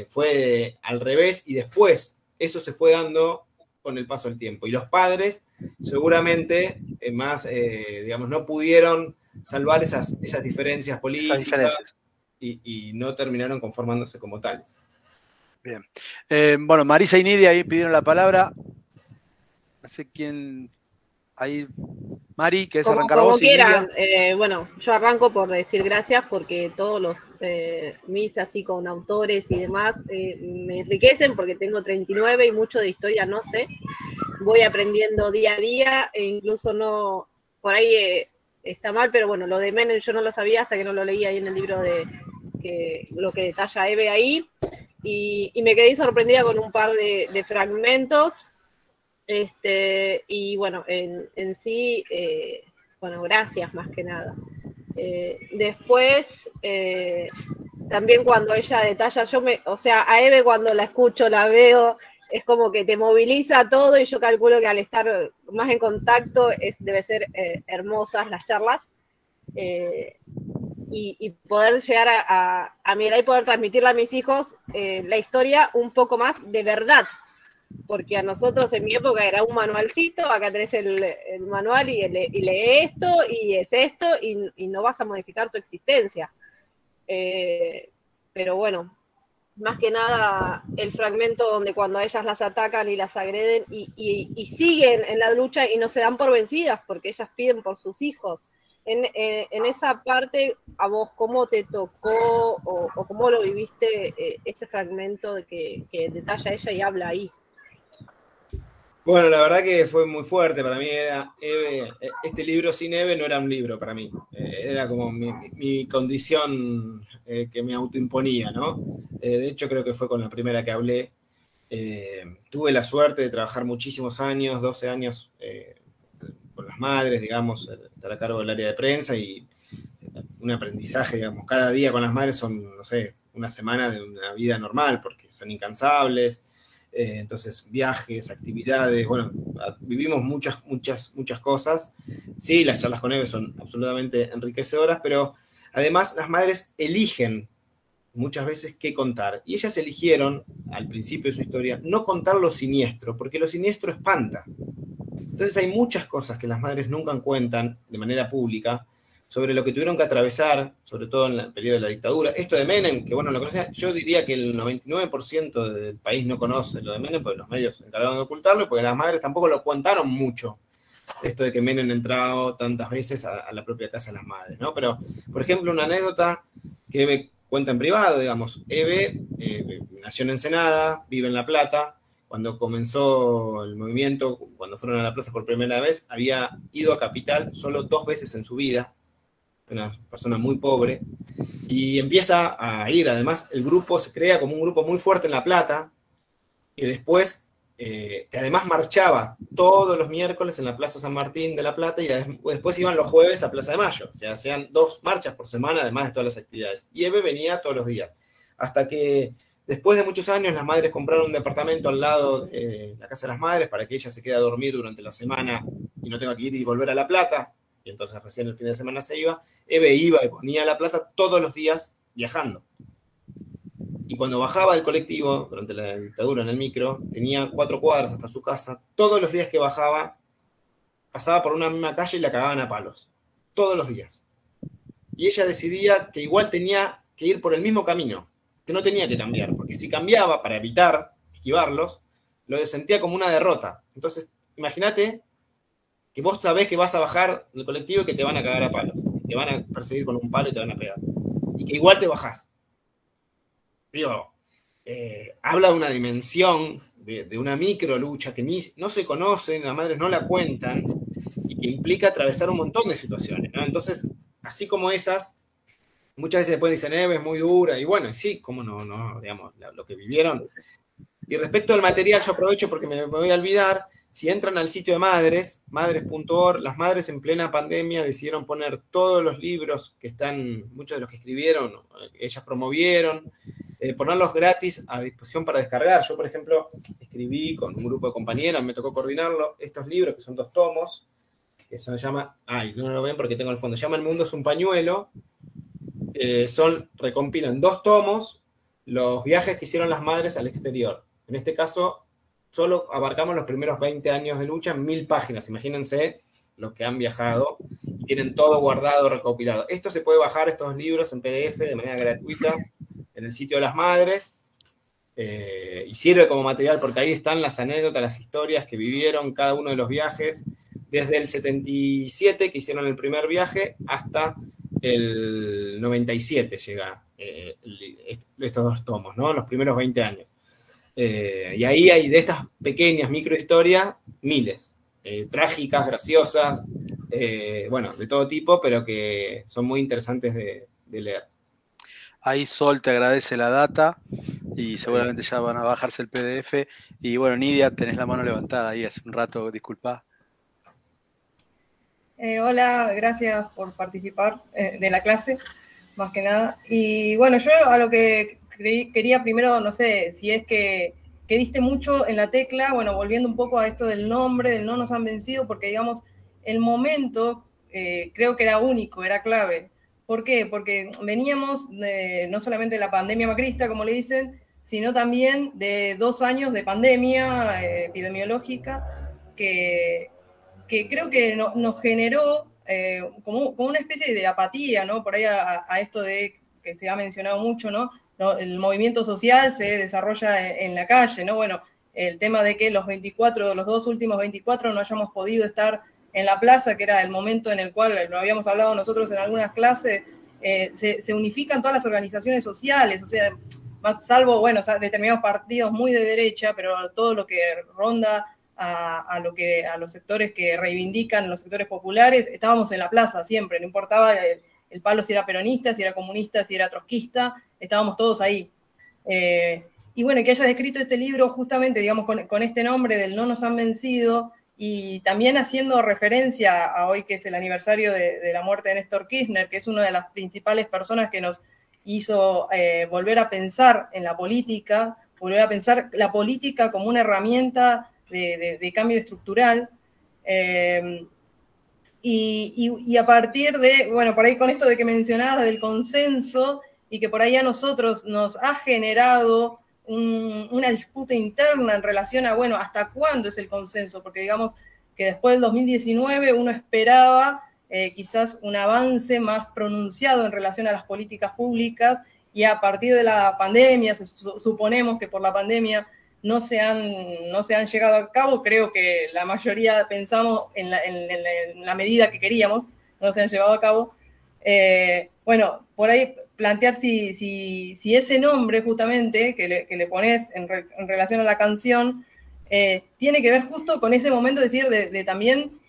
fue al revés y después eso se fue dando con el paso del tiempo. Y los padres seguramente no pudieron salvar esas diferencias políticas y no terminaron conformándose como tales. Bien. Bueno, Marisa y Nidia ahí pidieron la palabra. No sé quién. Ahí, Mari, ¿querés arrancar vos? Como quieran. Bueno, yo arranco por decir gracias porque todos los mis así con autores y demás me enriquecen porque tengo 39 y mucho de historia no sé. Voy aprendiendo día a día e incluso no, por ahí está mal, pero bueno, lo de Menem yo no lo sabía hasta que no lo leí ahí en el libro lo que detalla Eve ahí. Y me quedé sorprendida con un par de fragmentos. Y bueno, en sí, bueno, gracias más que nada. Después, también cuando ella detalla, a Eve cuando la escucho, la veo, es como que te moviliza todo y yo calculo que al estar más en contacto debe ser hermosas las charlas. Y poder llegar a mi edad y poder transmitirle a mis hijos la historia un poco más de verdad. Porque a nosotros en mi época era un manualcito, acá tenés el manual y lee esto, y es esto, y no vas a modificar tu existencia. Pero bueno, más que nada el fragmento donde cuando a ellas las atacan y las agreden y siguen en la lucha y no se dan por vencidas porque ellas piden por sus hijos. En esa parte, ¿a vos cómo te tocó o cómo lo viviste ese fragmento de que detalla ella y habla ahí? Bueno, la verdad que fue muy fuerte para mí. Este libro sin Eve no era un libro para mí. Era como mi condición que me autoimponía, ¿no? De hecho, creo que fue con la primera que hablé. Tuve la suerte de trabajar muchísimos años, 12 años con las madres, digamos, estar a cargo del área de prensa y un aprendizaje, digamos. Cada día con las madres son, no sé, una semana de una vida normal porque son incansables. Entonces, viajes, actividades, bueno, vivimos muchas cosas. Sí, las charlas con Eve son absolutamente enriquecedoras, pero además las madres eligen muchas veces qué contar. Y ellas eligieron, al principio de su historia, no contar lo siniestro, porque lo siniestro espanta. Entonces hay muchas cosas que las madres nunca cuentan de manera pública, sobre lo que tuvieron que atravesar, sobre todo en el periodo de la dictadura. Esto de Menem, que bueno, lo conocía, yo diría que el 99% del país no conoce lo de Menem, porque los medios se encargaron de ocultarlo, porque las madres tampoco lo contaron mucho, esto de que Menem entraba tantas veces a la propia casa de las madres, ¿no? Pero, por ejemplo, una anécdota que Eve cuenta en privado, digamos, Eve nació en Ensenada, vive en La Plata. Cuando comenzó el movimiento, cuando fueron a la plaza por primera vez, había ido a Capital solo 2 veces en su vida, una persona muy pobre, y empieza a ir. Además, el grupo se crea como un grupo muy fuerte en La Plata, y después, que además marchaba todos los miércoles en la Plaza San Martín de La Plata, y después iban los jueves a Plaza de Mayo. O sea, hacían 2 marchas por semana, además de todas las actividades. Y Eve venía todos los días. Hasta que, después de muchos años, las madres compraron un departamento al lado de la Casa de las Madres para que ella se quede a dormir durante la semana y no tenga que ir y volver a La Plata. Y entonces recién el fin de semana se iba. Eve iba y ponía a La Plata todos los días viajando. Y cuando bajaba del colectivo, durante la dictadura en el micro, tenía 4 cuadras hasta su casa. Todos los días que bajaba, pasaba por una misma calle y la cagaban a palos. Todos los días. Y ella decidía que igual tenía que ir por el mismo camino, que no tenía que cambiar, porque si cambiaba para evitar esquivarlos, lo sentía como una derrota. Entonces, imagínate que vos sabés que vas a bajar del colectivo y que te van a cagar a palos, te van a perseguir con un palo y te van a pegar, y que igual te bajás. Digo, habla de una dimensión, de una micro lucha que no se conocen, las madres no la cuentan, y que implica atravesar un montón de situaciones, ¿no? Entonces, así como esas, muchas veces después dicen, Eve es muy dura, y bueno, sí, cómo no, digamos, lo que vivieron. Y respecto al material, yo aprovecho porque me voy a olvidar, si entran al sitio de Madres, madres.org, las madres en plena pandemia decidieron poner todos los libros que están, muchos de los que escribieron, ellas promovieron, ponerlos gratis a disposición para descargar. Yo, por ejemplo, escribí con un grupo de compañeras, me tocó coordinarlo, estos libros, que son 2 tomos, que se llama, no lo ven porque tengo el fondo, se llama El mundo es un pañuelo, recompilan 2 tomos, los viajes que hicieron las madres al exterior. En este caso, solo abarcamos los primeros 20 años de lucha en 1000 páginas. Imagínense los que han viajado y tienen todo guardado, recopilado. Esto se puede bajar, estos libros, en PDF de manera gratuita en el sitio de las madres. Y sirve como material porque ahí están las anécdotas, las historias que vivieron cada uno de los viajes, desde el 77, que hicieron el primer viaje, hasta el 97 llega estos 2 tomos, ¿no? Los primeros 20 años. Y ahí hay de estas pequeñas microhistorias miles, trágicas, graciosas, bueno, de todo tipo, pero que son muy interesantes de leer. Ahí Sol te agradece la data y seguramente ya van a bajarse el PDF. Y bueno, Nidia, tenés la mano levantada ahí hace un rato, disculpa. Hola, gracias por participar de la clase, más que nada. Y bueno, yo a lo que quería primero, no sé, si es que diste mucho en la tecla, bueno, volviendo un poco a esto del nombre, del no nos han vencido, porque digamos, el momento creo que era único, era clave. ¿Por qué? Porque veníamos no solamente de la pandemia macrista, como le dicen, sino también de 2 años de pandemia epidemiológica que creo que nos generó como una especie de apatía, ¿no? Por ahí a esto de que se ha mencionado mucho, ¿no? El movimiento social se desarrolla en la calle, ¿no? Bueno, el tema de que los 2 últimos 24 no hayamos podido estar en la plaza, que era el momento en el cual, lo habíamos hablado nosotros en algunas clases, se unifican todas las organizaciones sociales, o sea, salvo, bueno, determinados partidos muy de derecha, pero todo lo que ronda a los sectores que reivindican, los sectores populares, estábamos en la plaza siempre, no importaba el palo si era peronista, si era comunista, si era trotskista, estábamos todos ahí. Y bueno, que hayas escrito este libro justamente, digamos, con este nombre del No nos han vencido, y también haciendo referencia a hoy que es el aniversario de la muerte de Néstor Kirchner, que es una de las principales personas que nos hizo volver a pensar en la política, volver a pensar la política como una herramienta de cambio estructural. Y a partir de, bueno, por ahí con esto de que mencionabas del consenso, y que por ahí a nosotros nos ha generado una disputa interna en relación a, bueno, hasta cuándo es el consenso, porque digamos que después del 2019 uno esperaba quizás un avance más pronunciado en relación a las políticas públicas, y a partir de la pandemia, suponemos que por la pandemia no se han llevado a cabo, creo que la mayoría pensamos en la medida que queríamos, no se han llevado a cabo. Bueno, por ahí plantear si ese nombre justamente que le pones en relación a la canción tiene que ver justo con ese momento, es decir, de también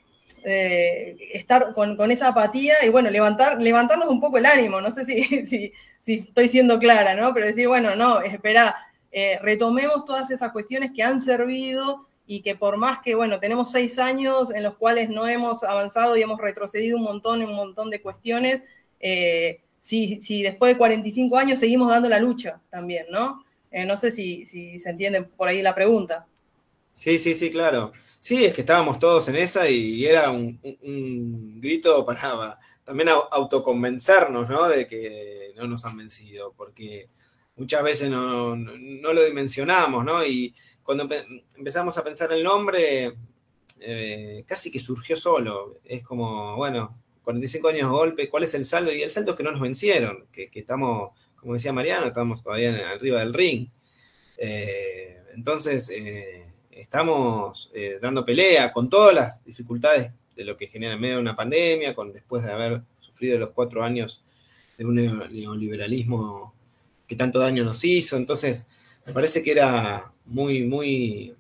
estar con esa apatía y bueno, levantarnos un poco el ánimo, no sé si estoy siendo clara, ¿no? Pero decir, bueno, no, espera, retomemos todas esas cuestiones que han servido y que por más que, bueno, tenemos 6 años en los cuales no hemos avanzado y hemos retrocedido un montón de cuestiones, si después de 45 años seguimos dando la lucha también, ¿no? No sé si se entiende por ahí la pregunta. Sí, claro. Sí, es que estábamos todos en esa y era un grito para también autoconvencernos, ¿no? De que no nos han vencido, porque muchas veces no lo dimensionamos, ¿no? Y cuando empezamos a pensar el nombre, casi que surgió solo. Es como, bueno, 45 años de golpe, ¿cuál es el saldo? Y el saldo es que no nos vencieron, que estamos, como decía Mariano, estamos todavía arriba del ring. Entonces, estamos dando pelea con todas las dificultades de lo que genera en medio de una pandemia, después de haber sufrido los 4 años de un neoliberalismo que tanto daño nos hizo. Entonces, me parece que era muy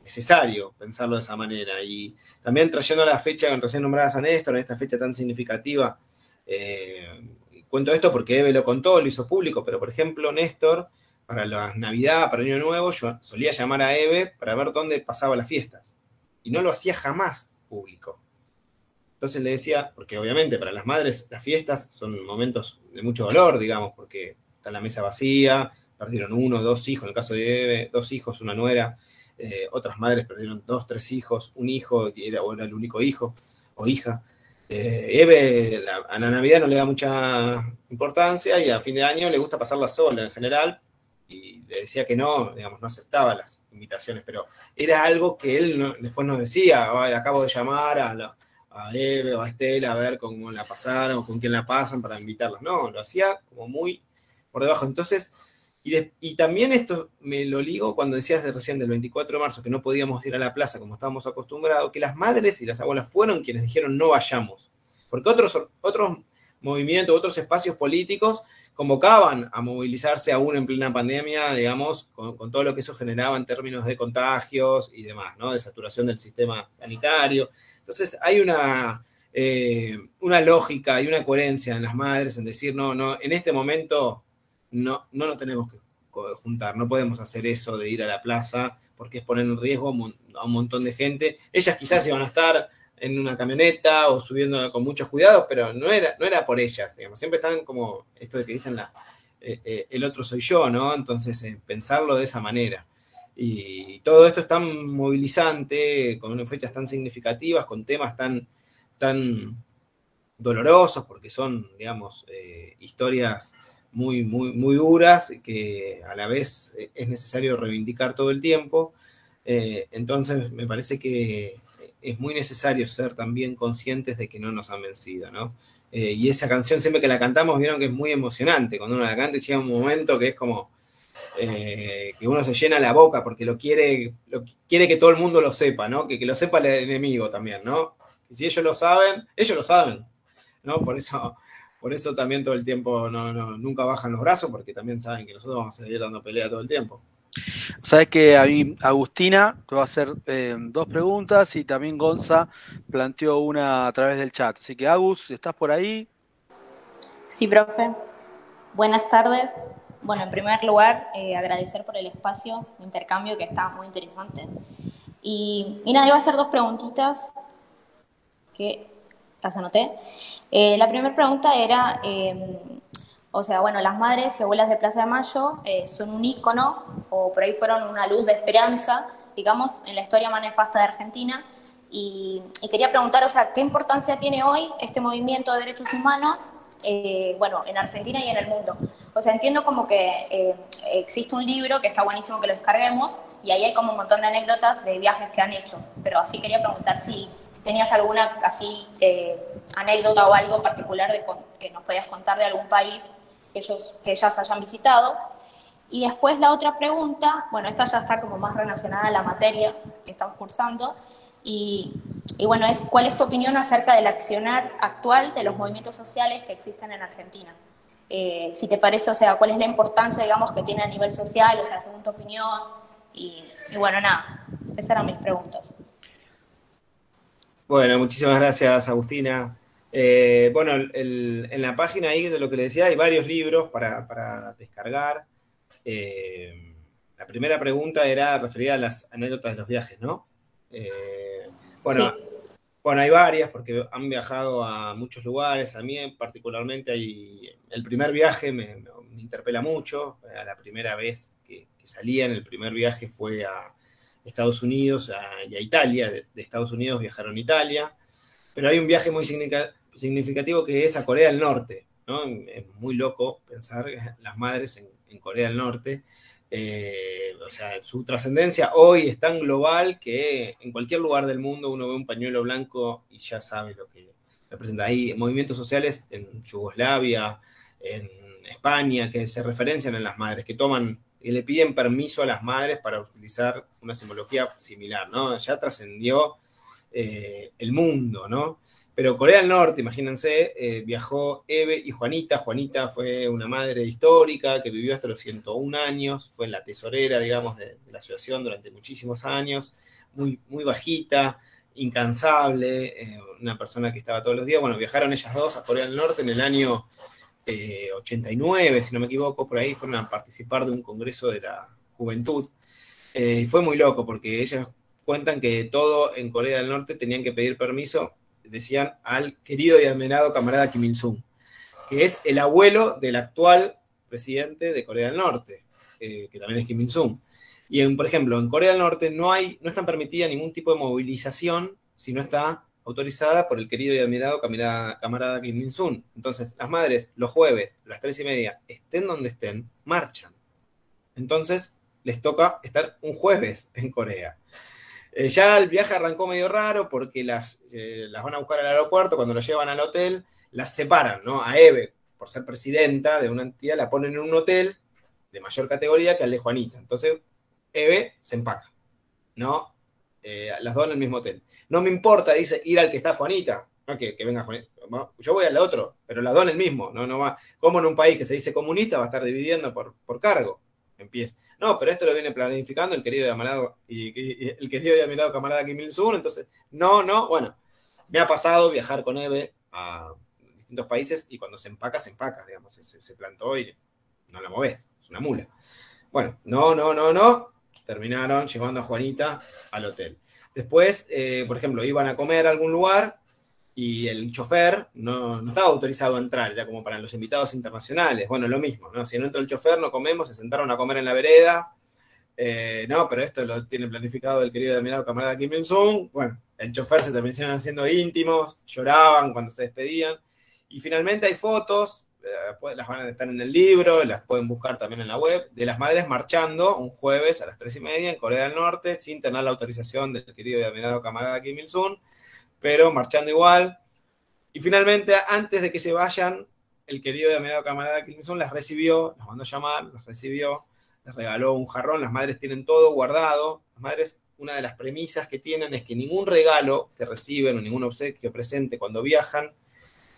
necesario pensarlo de esa manera. Y también trayendo la fecha recién nombrada San Néstor, en esta fecha tan significativa, cuento esto porque Eve lo contó, lo hizo público, pero por ejemplo, Néstor, para la Navidad, para el Año Nuevo, yo solía llamar a Eve para ver dónde pasaba las fiestas. Y no lo hacía jamás público. Entonces le decía, porque obviamente para las madres las fiestas son momentos de mucho dolor, digamos, porque está la mesa vacía, perdieron 1 o 2 hijos, en el caso de Eve, 2 hijos, una nuera, otras madres perdieron 2 o 3 hijos, un hijo, era el único hijo o hija. Eve a la Navidad no le da mucha importancia y a fin de año le gusta pasarla sola en general, y le decía que no, digamos, no aceptaba las invitaciones, pero era algo que él después nos decía, acabo de llamar a Eve o a Estela a ver cómo la pasaron o con quién la pasan para invitarlas. No, lo hacía como muy por debajo. Entonces, y también esto me lo ligo cuando decías recién del 24 de marzo que no podíamos ir a la plaza como estábamos acostumbrados, que las madres y las abuelas fueron quienes dijeron no vayamos, porque otros movimientos, otros espacios políticos convocaban a movilizarse aún en plena pandemia, digamos, con todo lo que eso generaba en términos de contagios y demás, ¿no? De saturación del sistema sanitario. Entonces hay una lógica y una coherencia en las madres en decir, no, en este momento no nos tenemos que juntar, no podemos hacer eso de ir a la plaza porque es poner en riesgo a un montón de gente. Ellas quizás iban a estar en una camioneta o subiendo con muchos cuidados, pero no era por ellas, digamos. Siempre están como esto de que dicen el otro soy yo, ¿no? Entonces, pensarlo de esa manera. Y todo esto es tan movilizante, con fechas tan significativas, con temas tan dolorosos, porque son, digamos, historias muy duras, que a la vez es necesario reivindicar todo el tiempo. Entonces, me parece que es muy necesario ser también conscientes de que no nos han vencido, ¿no? Y esa canción, siempre que la cantamos, vieron que es muy emocionante. Cuando uno la canta, llega un momento que es como que uno se llena la boca porque quiere que todo el mundo lo sepa, ¿no? Que lo sepa el enemigo también, ¿no? Y si ellos lo saben, ¿no? Por eso también todo el tiempo nunca bajan los brazos, porque también saben que nosotros vamos a seguir dando pelea todo el tiempo. Sabes que a mí, Agustina, te va a hacer 2 preguntas y también Gonza planteó una a través del chat. Así que, Agus, si estás por ahí. Sí, profe. Buenas tardes. Bueno, en primer lugar, agradecer por el espacio de intercambio, que está muy interesante. Y nada, iba a hacer 2 preguntitas que las anoté. La primera pregunta era, o sea, bueno, las madres y abuelas de Plaza de Mayo son un ícono, o por ahí fueron una luz de esperanza, digamos, en la historia más nefasta de Argentina. Y quería preguntar, o sea, ¿qué importancia tiene hoy este movimiento de derechos humanos, bueno, en Argentina y en el mundo? O sea, entiendo como que existe un libro que está buenísimo que lo descarguemos, y ahí hay como un montón de anécdotas de viajes que han hecho, pero así quería preguntar si tenías alguna así anécdota o algo particular que nos podías contar de algún país que ellas hayan visitado. Y después la otra pregunta, bueno, esta ya está como más relacionada a la materia que estamos cursando, y bueno, ¿cuál es tu opinión acerca del accionar actual de los movimientos sociales que existen en Argentina? Si te parece, o sea, ¿cuál es la importancia, digamos, que tiene a nivel social, o sea, según tu opinión? Y bueno, nada, esas eran mis preguntas. Bueno, muchísimas gracias, Agustina. Bueno, en la página ahí de lo que le decía hay varios libros para descargar. La primera pregunta era referida a las anécdotas de los viajes, ¿no? Bueno, sí. Bueno, hay varias porque han viajado a muchos lugares. A mí particularmente el primer viaje me interpela mucho. La primera vez que salía en el primer viaje fue a Estados Unidos y a Italia. De Estados Unidos viajaron a Italia. Pero hay un viaje muy significativo que es a Corea del Norte, ¿no? Es muy loco pensar las madres en Corea del Norte. O sea, su trascendencia hoy es tan global que en cualquier lugar del mundo uno ve un pañuelo blanco y ya sabe lo que representa. Hay movimientos sociales en Yugoslavia, en España, que se referencian en las madres, que toman y le piden permiso a las madres para utilizar una simbología similar, ¿no? Ya trascendió el mundo, ¿no? Pero Corea del Norte, imagínense, viajó Eve y Juanita. Juanita fue una madre histórica que vivió hasta los 101 años, fue la tesorera, digamos, de la asociación durante muchísimos años, muy, muy bajita, incansable, una persona que estaba todos los días. Bueno, viajaron ellas dos a Corea del Norte en el año 89, si no me equivoco, por ahí fueron a participar de un congreso de la juventud. Fue muy loco porque ellas cuentan que todo en Corea del Norte tenían que pedir permiso, decían, al querido y admirado camarada Kim Il-sung, que es el abuelo del actual presidente de Corea del Norte, que también es Kim Il-sung. Y, por ejemplo, en Corea del Norte no está permitida ningún tipo de movilización si no está autorizada por el querido y admirado camarada Kim Il-sung. Entonces, las madres, los jueves, a las 3:30, estén donde estén, marchan. Entonces, les toca estar un jueves en Corea. Ya el viaje arrancó medio raro porque las van a buscar al aeropuerto, cuando lo llevan al hotel, las separan, ¿no? A Eve, por ser presidenta de una entidad, la ponen en un hotel de mayor categoría que al de Juanita. Entonces, Eve se empaca, ¿no? Las dos en el mismo hotel. No me importa, dice, ir al que está Juanita, no que venga Juanita. Yo voy al otro, pero las dos en el mismo. No va. Como en un país que se dice comunista va a estar dividiendo por cargo. Empieza. No, pero esto lo viene planificando el querido y admirado camarada Kim Il-sung, entonces, bueno, me ha pasado viajar con Eve a distintos países y cuando se empaca, digamos, se plantó y no la movés, es una mula. Bueno, no, terminaron llevando a Juanita al hotel. Después, por ejemplo, iban a comer a algún lugar y el chofer no estaba autorizado a entrar, era como para los invitados internacionales. Bueno, lo mismo, ¿no? Si no entró el chofer, no comemos, se sentaron a comer en la vereda. No, pero esto lo tiene planificado el querido y admirado camarada Kim Il-sung. Bueno, el chofer se terminaron haciendo íntimos, lloraban cuando se despedían. Y finalmente hay fotos las van a estar en el libro, las pueden buscar también en la web, de las madres marchando un jueves a las 3:30 en Corea del Norte, sin tener la autorización del querido y admirado camarada Kim Il-sung, pero marchando igual. Y finalmente, antes de que se vayan, el querido y admirado camarada Kim Il-sung las recibió, las mandó a llamar, las recibió, les regaló un jarrón, las madres tienen todo guardado. Las madres, una de las premisas que tienen es que ningún regalo que reciben o ningún obsequio presente cuando viajan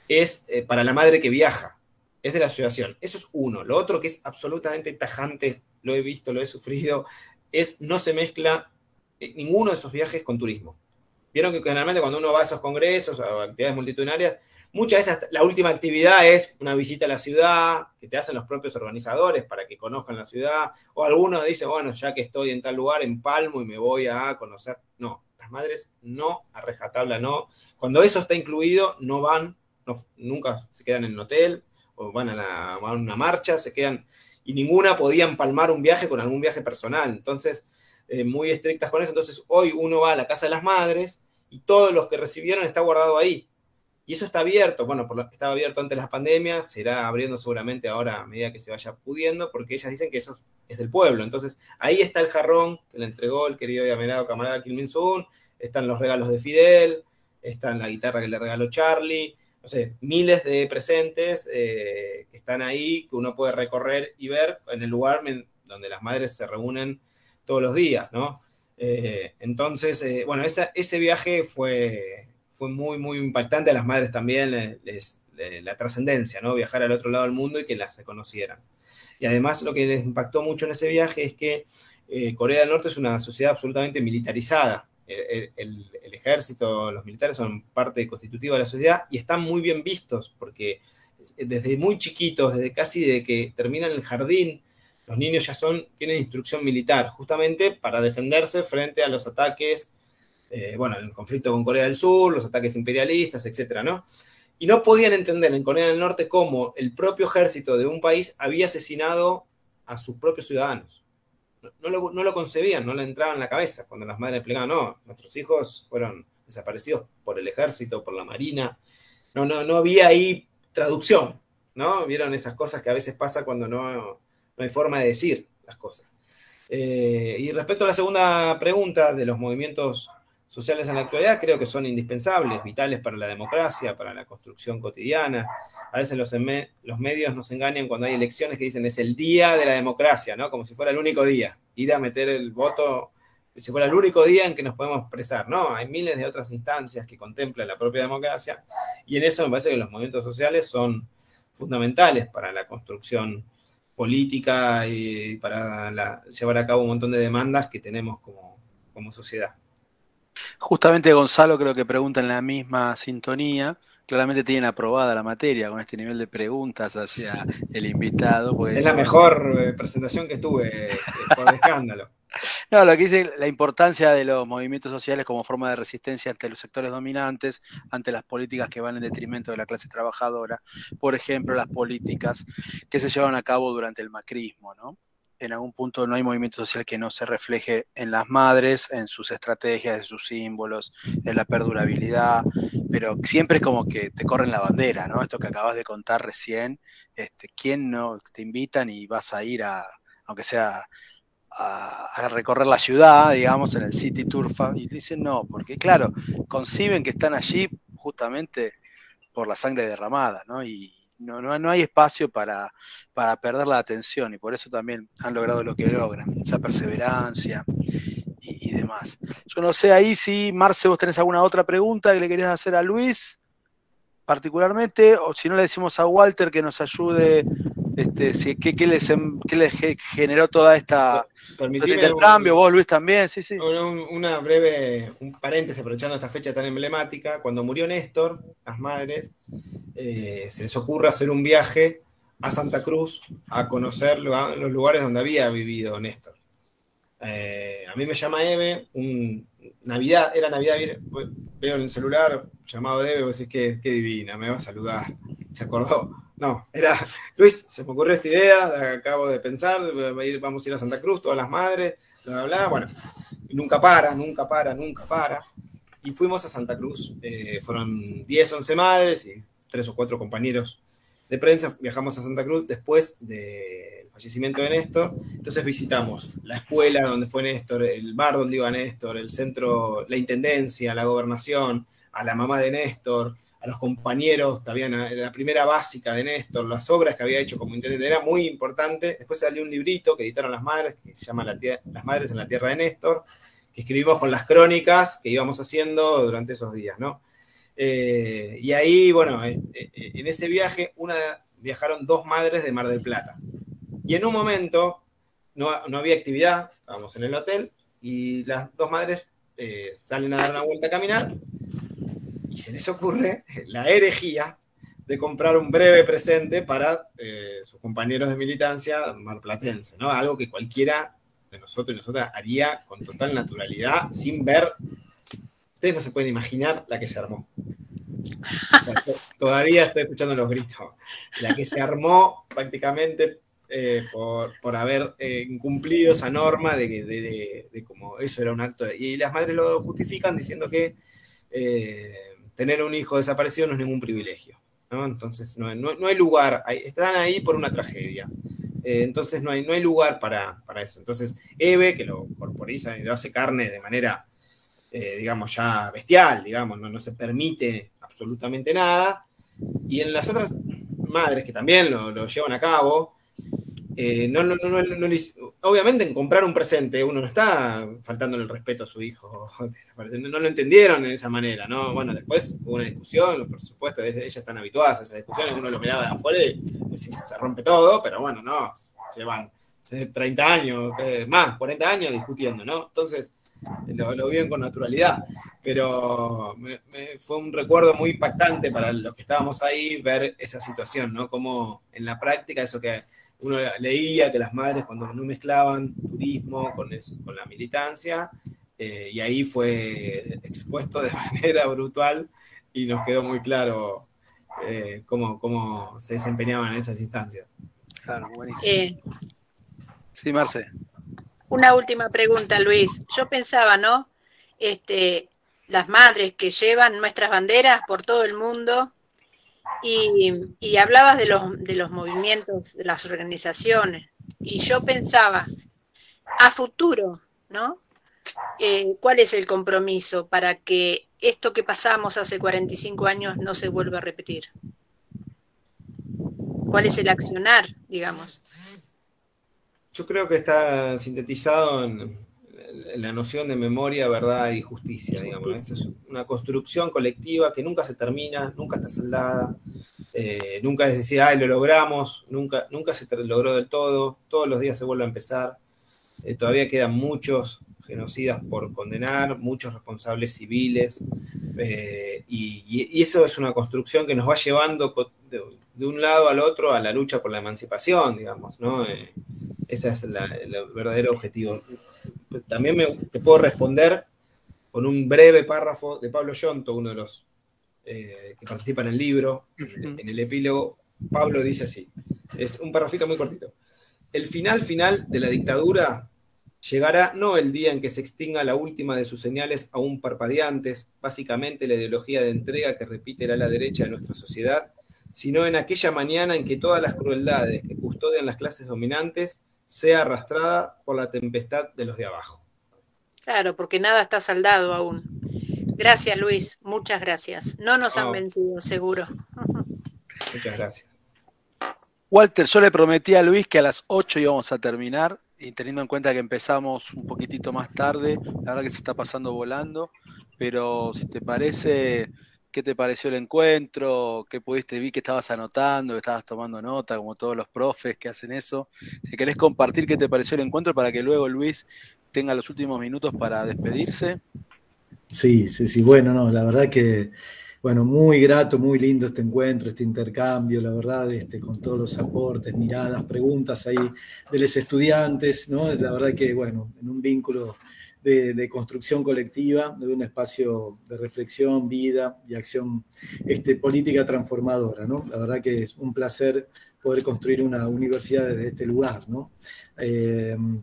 es para la madre que viaja, es de la asociación. Eso es uno. Lo otro que es absolutamente tajante, lo he visto, lo he sufrido, es no se mezcla ninguno de esos viajes con turismo. Vieron que generalmente cuando uno va a esos congresos o actividades multitudinarias, muchas veces la última actividad es una visita a la ciudad, que te hacen los propios organizadores para que conozcan la ciudad, o algunos dicen, bueno, ya que estoy en tal lugar, empalmo y me voy a conocer. No, las madres no, a rajatabla no. Cuando eso está incluido, no van, nunca se quedan en un hotel, o van a una marcha, se quedan, y ninguna podía empalmar un viaje con algún viaje personal. Entonces, muy estrictas con eso. Entonces, hoy uno va a la casa de las madres y todos los que recibieron está guardado ahí. Y eso está abierto, bueno, estaba abierto antes de las pandemias, se irá abriendo seguramente ahora a medida que se vaya pudiendo, porque ellas dicen que eso es del pueblo. Entonces, ahí está el jarrón que le entregó el querido y admirado camarada Kim Il-sung, están los regalos de Fidel, está la guitarra que le regaló Charlie, no sé, miles de presentes que están ahí, que uno puede recorrer y ver en el lugar donde las madres se reúnen todos los días, ¿no? Entonces, bueno, ese viaje fue muy, muy impactante. A las madres también la trascendencia, ¿no? Viajar al otro lado del mundo y que las reconocieran. Y además lo que les impactó mucho en ese viaje es que Corea del Norte es una sociedad absolutamente militarizada. El ejército, los militares son parte constitutiva de la sociedad y están muy bien vistos porque desde muy chiquitos, desde casi de que terminan el jardín, los niños ya tienen instrucción militar, justamente para defenderse frente a los ataques, bueno, el conflicto con Corea del Sur, los ataques imperialistas, etcétera, ¿no? Y no podían entender en Corea del Norte cómo el propio ejército de un país había asesinado a sus propios ciudadanos. No lo concebían, no le entraba en la cabeza cuando las madres explicaban, no, nuestros hijos fueron desaparecidos por el ejército, por la marina. No había ahí traducción, ¿no? Vieron esas cosas que a veces pasa cuando no hay forma de decir las cosas. Y respecto a la segunda pregunta de los movimientos sociales en la actualidad, creo que son indispensables, vitales para la democracia, para la construcción cotidiana. A veces los medios nos engañan cuando hay elecciones que dicen es el día de la democracia, ¿no? Como si fuera el único día. Ir a meter el voto, como si fuera el único día en que nos podemos expresar. No, hay miles de otras instancias que contemplan la propia democracia y en eso me parece que los movimientos sociales son fundamentales para la construcción política y para llevar a cabo un montón de demandas que tenemos como sociedad. Justamente Gonzalo creo que pregunta en la misma sintonía. Claramente tienen aprobada la materia con este nivel de preguntas hacia el invitado. Porque es la mejor presentación que tuve por escándalo. No, lo que dice la importancia de los movimientos sociales como forma de resistencia ante los sectores dominantes, ante las políticas que van en detrimento de la clase trabajadora. Por ejemplo, las políticas que se llevan a cabo durante el macrismo, ¿no? En algún punto no hay movimiento social que no se refleje en las madres, en sus estrategias, en sus símbolos, en la perdurabilidad, pero siempre es como que te corren la bandera, ¿no? Esto que acabas de contar recién, ¿quién no te invitan y vas a ir aunque sea a recorrer la ciudad, digamos, en el City Tour, y dicen no, porque claro, conciben que están allí justamente por la sangre derramada, ¿no? Y no hay espacio para perder la atención, y por eso también han logrado lo que logran, esa perseverancia y demás. Yo no sé ahí si, Marce, vos tenés alguna otra pregunta que le querías hacer a Luis, particularmente, o si no le decimos a Walter que nos ayude, ¿qué les generó toda este intercambio? Vos, Luis, también, sí. Un paréntesis, aprovechando esta fecha tan emblemática, cuando murió Néstor, las madres, se les ocurre hacer un viaje a Santa Cruz a conocer los lugares donde había vivido Néstor. A mí me llama Eve, era Navidad, veo en el celular, llamado de Eve, vos decís qué divina, me va a saludar, se acordó. No, era, Luis, se me ocurrió esta idea, la acabo de pensar, vamos a ir a Santa Cruz, todas las madres, bla, bla, bla, bueno, nunca para. Y fuimos a Santa Cruz, fueron 10, 11 madres y 3 o 4 compañeros de prensa, viajamos a Santa Cruz después del fallecimiento de Néstor. Entonces visitamos la escuela donde fue Néstor, el bar donde iba Néstor, el centro, la intendencia, la gobernación, a la mamá de Néstor, a los compañeros que habían, la primera básica de Néstor, las obras que había hecho como intendente, era muy importante. Después salió un librito que editaron las madres, que se llama Las Madres en la Tierra de Néstor, que escribimos con las crónicas que íbamos haciendo durante esos días, ¿no? Y ahí, bueno, en ese viaje viajaron 2 madres de Mar del Plata. Y en un momento no había actividad, estábamos en el hotel, y las 2 madres salen a dar una vuelta a caminar, y se les ocurre la herejía de comprar un breve presente para sus compañeros de militancia marplatense, ¿no? Algo que cualquiera de nosotros y nosotras haría con total naturalidad, sin ver. Ustedes no se pueden imaginar la que se armó. O sea, todavía estoy escuchando los gritos. La que se armó prácticamente por haber incumplido esa norma de como eso era un acto. Y las madres lo justifican diciendo que tener un hijo desaparecido no es ningún privilegio, ¿no? Entonces no hay lugar. Están ahí por una tragedia. Entonces no hay lugar para eso. Entonces Eve, que lo corporiza y lo hace carne de manera, digamos, ya bestial, digamos, no se permite absolutamente nada. Y en las otras madres que también lo llevan a cabo, obviamente en comprar un presente uno no está faltándole el respeto a su hijo, no lo entendieron en esa manera, ¿no? Bueno, después hubo una discusión, por supuesto, ellas están habituadas a esas discusiones, uno lo miraba de afuera y se rompe todo, pero bueno, no, llevan 30 años, más, 40 años discutiendo, ¿no? Entonces lo viven con naturalidad, pero fue un recuerdo muy impactante para los que estábamos ahí ver esa situación, ¿no? Como en la práctica eso que uno leía, que las madres cuando no mezclaban turismo con la militancia, y ahí fue expuesto de manera brutal y nos quedó muy claro cómo se desempeñaban en esas instancias. Claro, buenísimo. Sí, Marce. Una última pregunta, Luis. Yo pensaba, ¿no? Las madres que llevan nuestras banderas por todo el mundo, y hablabas de los movimientos, de las organizaciones, y yo pensaba, a futuro, ¿no? ¿Cuál es el compromiso para que esto que pasamos hace 45 años no se vuelva a repetir? ¿Cuál es el accionar, digamos? Yo creo que está sintetizado en la noción de memoria, verdad y justicia, digamos. Es una construcción colectiva que nunca se termina, nunca está saldada, nunca es decir, lo logramos, nunca se logró del todo, todos los días se vuelve a empezar, todavía quedan muchos genocidas por condenar, muchos responsables civiles, y eso es una construcción que nos va llevando de un lado al otro a la lucha por la emancipación, digamos, ¿no? Ese es el verdadero objetivo. También te puedo responder con un breve párrafo de Pablo Yonto, uno de los que participa en el libro, en el epílogo. Pablo dice así, es un párrafito muy cortito: el final de la dictadura llegará no el día en que se extinga la última de sus señales aún parpadeantes, básicamente la ideología de entrega que repite la ala derecha de nuestra sociedad, sino en aquella mañana en que todas las crueldades que custodian las clases dominantes sea arrastrada por la tempestad de los de abajo. Claro, porque nada está saldado aún. Gracias, Luis, muchas gracias. No nos han vencido, seguro. Muchas gracias. Walter, yo le prometí a Luis que a las 8 íbamos a terminar, y teniendo en cuenta que empezamos un poquitito más tarde, la verdad que se está pasando volando, pero si te parece, ¿qué te pareció el encuentro? ¿Qué pudiste? Vi que estabas anotando, que estabas tomando nota, como todos los profes que hacen eso. Si querés compartir qué te pareció el encuentro para que luego Luis tenga los últimos minutos para despedirse. Sí, bueno, no, la verdad que, bueno, muy grato, muy lindo este encuentro, este intercambio, la verdad, con todos los aportes, miradas, preguntas ahí de los estudiantes, ¿no? La verdad que, bueno, en un vínculo de construcción colectiva, de un espacio de reflexión, vida y acción política transformadora, ¿no? La verdad que es un placer poder construir una universidad desde este lugar, ¿no?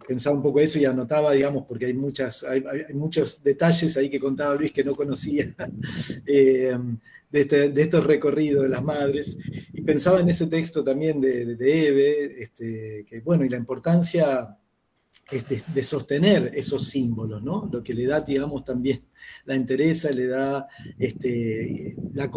Pensaba un poco eso y anotaba, digamos, porque hay muchos detalles ahí que contaba Luis que no conocía de estos recorridos de las madres, y pensaba en ese texto también de Eve, que bueno, y la importancia de sostener esos símbolos, ¿no? Lo que le da, digamos, también la entereza, le da la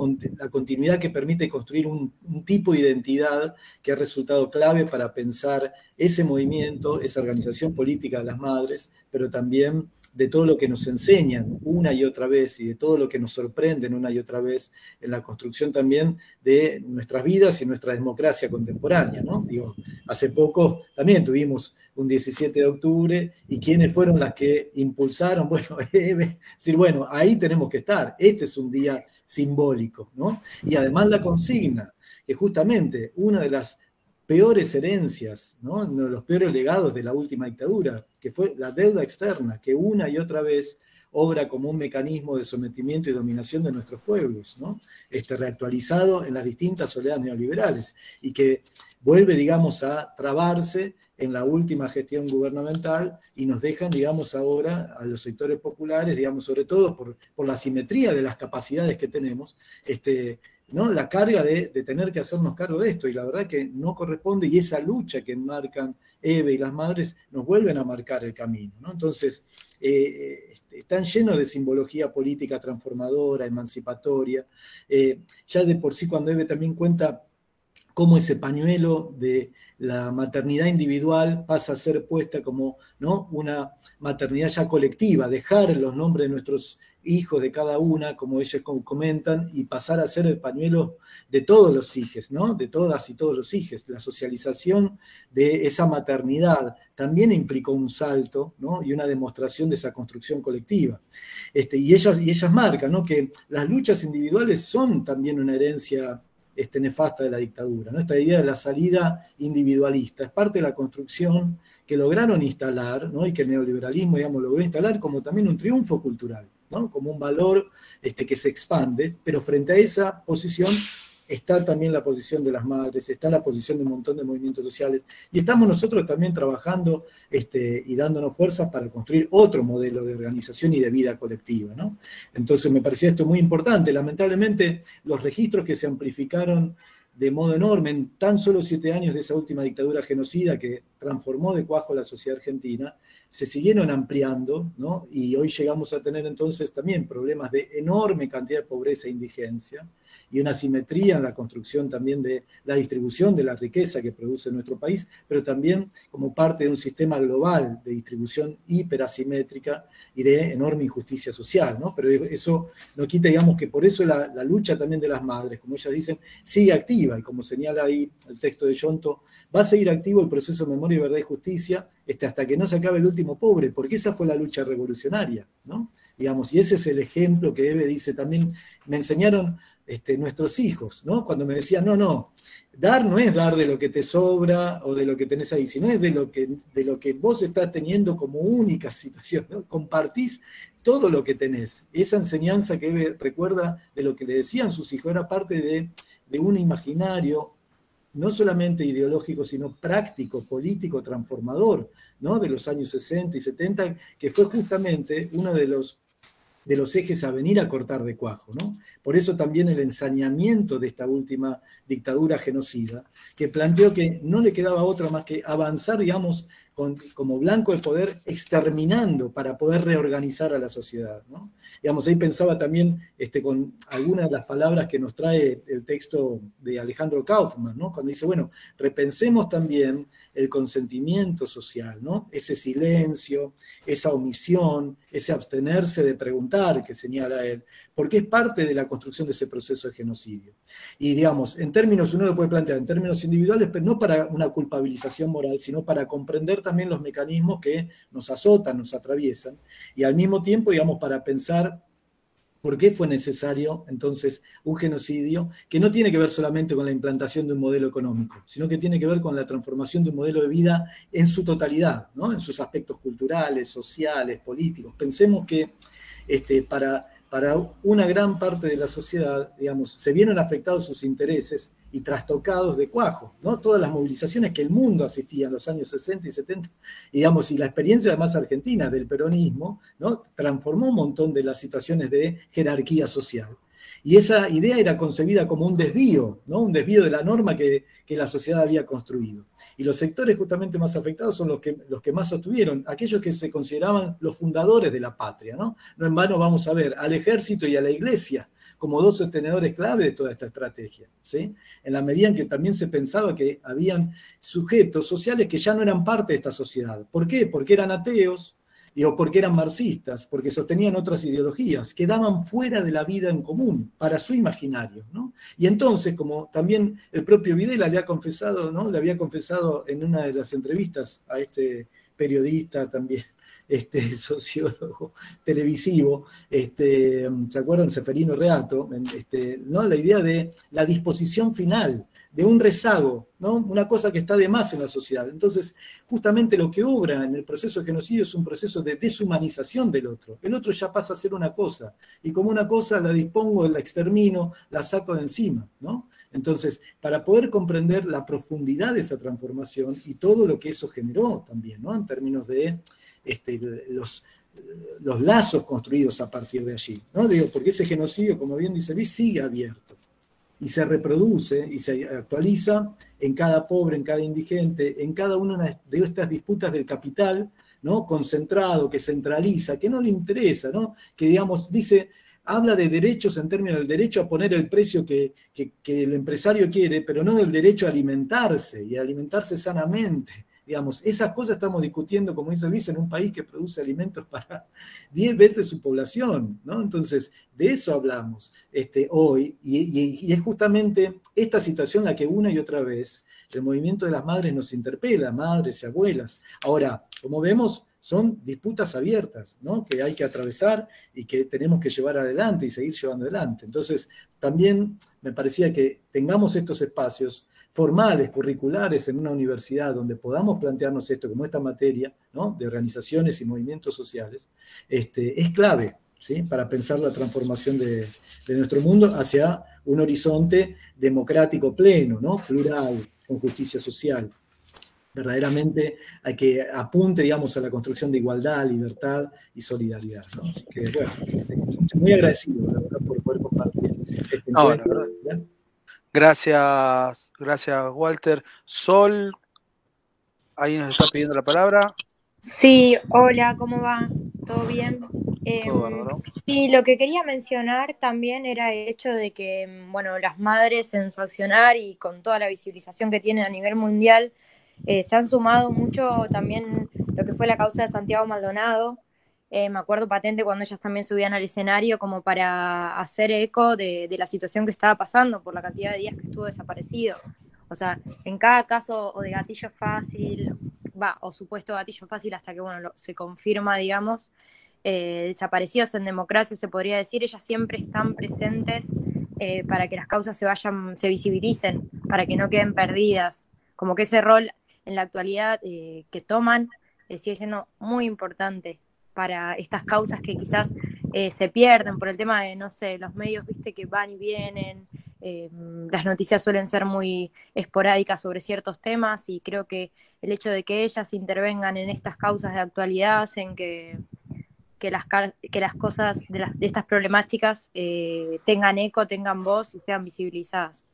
continuidad que permite construir un tipo de identidad que ha resultado clave para pensar ese movimiento, esa organización política de las madres, pero también de todo lo que nos enseñan una y otra vez y de todo lo que nos sorprenden una y otra vez en la construcción también de nuestras vidas y nuestra democracia contemporánea, ¿no? Digo, hace poco también tuvimos un 17 de octubre y quiénes fueron las que impulsaron, bueno, decir, bueno, ahí tenemos que estar, este es un día simbólico, ¿no? Y además la consigna, que justamente una de las peores herencias, ¿no? Uno de los peores legados de la última dictadura, que fue la deuda externa, que una y otra vez obra como un mecanismo de sometimiento y dominación de nuestros pueblos, ¿no? Reactualizado en las distintas oleadas neoliberales, y que vuelve, digamos, a trabarse en la última gestión gubernamental y nos dejan, digamos, ahora a los sectores populares, digamos, sobre todo por la simetría de las capacidades que tenemos, ¿no? La carga de tener que hacernos cargo de esto, y la verdad que no corresponde, y esa lucha que marcan Eve y las madres nos vuelven a marcar el camino, ¿no? Entonces, están llenos de simbología política transformadora, emancipatoria. Ya de por sí, cuando Eve también cuenta cómo ese pañuelo de la maternidad individual pasa a ser puesta como, ¿no?, una maternidad ya colectiva, dejar los nombres de nuestros hijos de cada una, como ellos comentan, y pasar a ser el pañuelo de todos los hijos, ¿no? De todas y todos los hijos. La socialización de esa maternidad también implicó un salto, ¿no? Y una demostración de esa construcción colectiva. Y ellas marcan, ¿no?, que las luchas individuales son también una herencia nefasta de la dictadura, ¿no? Esta idea de la salida individualista es parte de la construcción que lograron instalar, ¿no? Y que el neoliberalismo, digamos, logró instalar como también un triunfo cultural, ¿no? Como un valor que se expande, pero frente a esa posición está también la posición de las madres, está la posición de un montón de movimientos sociales, y estamos nosotros también trabajando y dándonos fuerzas para construir otro modelo de organización y de vida colectiva, ¿no? Entonces me parecía esto muy importante. Lamentablemente los registros que se amplificaron de modo enorme en tan solo 7 años de esa última dictadura genocida que transformó de cuajo la sociedad argentina, se siguieron ampliando, ¿no? Y hoy llegamos a tener entonces también problemas de enorme cantidad de pobreza e indigencia, y una asimetría en la construcción también de la distribución de la riqueza que produce nuestro país, pero también como parte de un sistema global de distribución hiperasimétrica y de enorme injusticia social, ¿no? Pero eso no quita, digamos, que por eso la lucha también de las madres, como ellas dicen, sigue activa, y como señala ahí el texto de Yonto, va a seguir activo el proceso de memoria, verdad y justicia hasta que no se acabe el último pobre, porque esa fue la lucha revolucionaria, ¿no? Digamos, y ese es el ejemplo que Eve dice también, me enseñaron nuestros hijos, ¿no? Cuando me decían, no, dar no es dar de lo que te sobra o de lo que tenés ahí, sino es de lo que vos estás teniendo como única situación, ¿no? Compartís todo lo que tenés. Esa enseñanza que Eve recuerda de lo que le decían sus hijos era parte de un imaginario no solamente ideológico, sino práctico, político, transformador, ¿no? De los años 60 y 70, que fue justamente uno de los ejes a venir a cortar de cuajo, ¿no? Por eso también el ensañamiento de esta última dictadura genocida, que planteó que no le quedaba otra más que avanzar, digamos, como blanco de poder, exterminando para poder reorganizar a la sociedad, ¿no? Digamos, ahí pensaba también con algunas de las palabras que nos trae el texto de Alejandro Kaufman, ¿no? Cuando dice, bueno, repensemos también el consentimiento social, ¿no? Ese silencio, esa omisión, ese abstenerse de preguntar que señala él, porque es parte de la construcción de ese proceso de genocidio. Y digamos, en términos, uno lo puede plantear en términos individuales, pero no para una culpabilización moral, sino para comprender también los mecanismos que nos azotan, nos atraviesan, y al mismo tiempo, digamos, para pensar ¿Por qué fue necesario entonces un genocidio que no tiene que ver solamente con la implantación de un modelo económico, sino que tiene que ver con la transformación de un modelo de vida en su totalidad, ¿no? En sus aspectos culturales, sociales, políticos? Pensemos que para una gran parte de la sociedad, digamos, se vieron afectados sus intereses y trastocados de cuajo, ¿no? Todas las movilizaciones que el mundo asistía en los años 60 y 70, digamos, y la experiencia además argentina del peronismo, ¿no? Transformó un montón de las situaciones de jerarquía social. Y esa idea era concebida como un desvío, ¿no? Un desvío de la norma que la sociedad había construido. Y los sectores justamente más afectados son los que más sostuvieron, aquellos que se consideraban los fundadores de la patria, ¿no? No en vano vamos a ver al ejército y a la iglesia como dos sostenedores clave de toda esta estrategia, ¿sí? En la medida en que también se pensaba que habían sujetos sociales que ya no eran parte de esta sociedad. ¿Por qué? Porque eran ateos, o porque eran marxistas, porque sostenían otras ideologías, quedaban fuera de la vida en común, para su imaginario, ¿no? Y entonces, como también el propio Videla le ha confesado, ¿no? Le había confesado en una de las entrevistas a este periodista también, sociólogo televisivo, ¿se acuerdan? Seferino Reato, ¿no? La idea de la disposición final, de un rezago, ¿no? Una cosa que está de más en la sociedad. Entonces, justamente lo que obra en el proceso de genocidio es un proceso de deshumanización del otro. El otro ya pasa a ser una cosa, y como una cosa la dispongo, la extermino, la saco de encima, ¿no? Entonces, para poder comprender la profundidad de esa transformación y todo lo que eso generó también, ¿no? En términos de los lazos construidos a partir de allí, ¿no? Digo, porque ese genocidio, como bien dice Luis, sigue abierto y se reproduce y se actualiza en cada pobre, en cada indigente, en cada una de estas disputas del capital, ¿no? Concentrado, que centraliza, que no le interesa, ¿no? Que, digamos, habla de derechos en términos del derecho a poner el precio que el empresario quiere, pero no del derecho a alimentarse y a alimentarse sanamente. Digamos, esas cosas estamos discutiendo, como dice Luis, en un país que produce alimentos para 10 veces su población, ¿no? Entonces, de eso hablamos hoy, y es justamente esta situación la que una y otra vez el movimiento de las madres nos interpela, madres y abuelas. Ahora, como vemos, son disputas abiertas, ¿no? Que hay que atravesar y que tenemos que llevar adelante y seguir llevando adelante. Entonces, también me parecía que tengamos estos espacios formales, curriculares en una universidad donde podamos plantearnos esto como esta materia, ¿no? De organizaciones y movimientos sociales, es clave, ¿sí? Para pensar la transformación de nuestro mundo hacia un horizonte democrático pleno, ¿no? Plural, con justicia social. Verdaderamente hay que apunte, digamos, a la construcción de igualdad, libertad y solidaridad, ¿no? Así que, bueno, muy agradecido, la verdad, por poder compartir este encuentro. Gracias, Walter. Sol, ahí nos está pidiendo la palabra. Sí, hola, ¿cómo va? ¿Todo bien? Todo bárbaro. Sí, lo que quería mencionar también era el hecho de que, bueno, las madres en su accionar y con toda la visibilización que tienen a nivel mundial, se han sumado mucho también lo que fue la causa de Santiago Maldonado. Me acuerdo patente cuando ellas también subían al escenario como para hacer eco de la situación que estaba pasando por la cantidad de días que estuvo desaparecido. O sea, en cada caso o de gatillo fácil, o supuesto gatillo fácil hasta que, bueno, se confirma, digamos, desaparecidos en democracia, se podría decir, ellas siempre están presentes para que las causas se visibilicen, para que no queden perdidas. Como que ese rol en la actualidad que toman sigue siendo muy importante para estas causas que quizás se pierden por el tema de, no sé, los medios, viste, que van y vienen, las noticias suelen ser muy esporádicas sobre ciertos temas, y creo que el hecho de que ellas intervengan en estas causas de actualidad hacen que las cosas de estas problemáticas tengan eco, tengan voz y sean visibilizadas.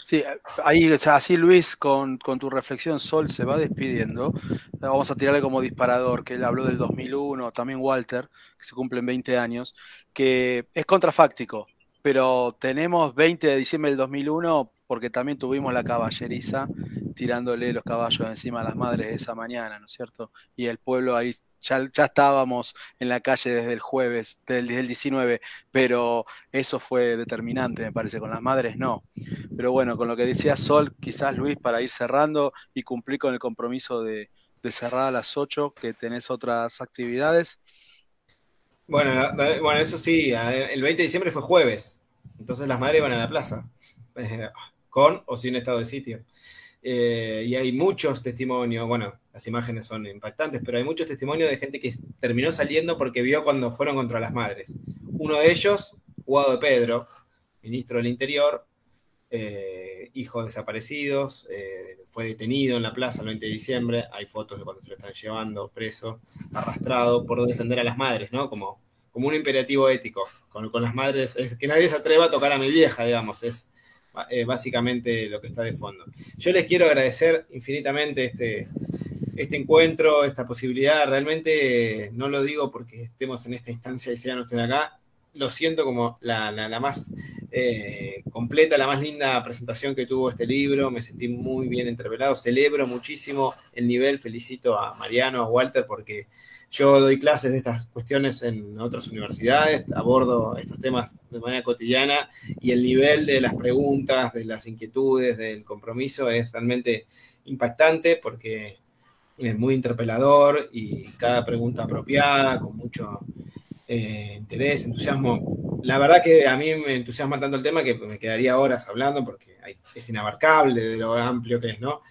Sí, ahí, o sea, así Luis, con tu reflexión, Sol se va despidiendo. Vamos a tirarle como disparador, que él habló del 2001, también Walter, que se cumplen 20 años, que es contrafáctico, pero tenemos 20 de diciembre del 2001 porque también tuvimos la caballeriza tirándole los caballos encima a las madres esa mañana, ¿no es cierto? Y el pueblo ahí, ya estábamos en la calle desde el jueves, desde el 19, pero eso fue determinante, me parece, con las madres no. Pero bueno, con lo que decía Sol, quizás Luis, para ir cerrando y cumplir con el compromiso de cerrar a las 8, que tenés otras actividades. Bueno, eso sí, el 20 de diciembre fue jueves, entonces las madres iban a la plaza, con o sin estado de sitio. Y hay muchos testimonios, bueno, las imágenes son impactantes, pero hay muchos testimonios de gente que terminó saliendo porque vio cuando fueron contra las madres. Uno de ellos, Guado de Pedro, ministro del Interior, hijo de desaparecidos, fue detenido en la plaza el 20 de diciembre, hay fotos de cuando se lo están llevando preso, arrastrado por defender a las madres, ¿no? Como un imperativo ético, con las madres, es que nadie se atreva a tocar a mi vieja, digamos, es básicamente lo que está de fondo. Yo les quiero agradecer infinitamente este encuentro, esta posibilidad. Realmente no lo digo porque estemos en esta instancia y sean ustedes acá. Lo siento como la más completa, la más linda presentación que tuvo este libro. Me sentí muy bien interpelado. Celebro muchísimo el nivel. Felicito a Mariano, a Walter, porque yo doy clases de estas cuestiones en otras universidades, abordo estos temas de manera cotidiana y el nivel de las preguntas, de las inquietudes, del compromiso es realmente impactante porque es muy interpelador y cada pregunta apropiada, con mucho interés, entusiasmo. La verdad que a mí me entusiasma tanto el tema que me quedaría horas hablando porque es inabarcable de lo amplio que es, ¿no?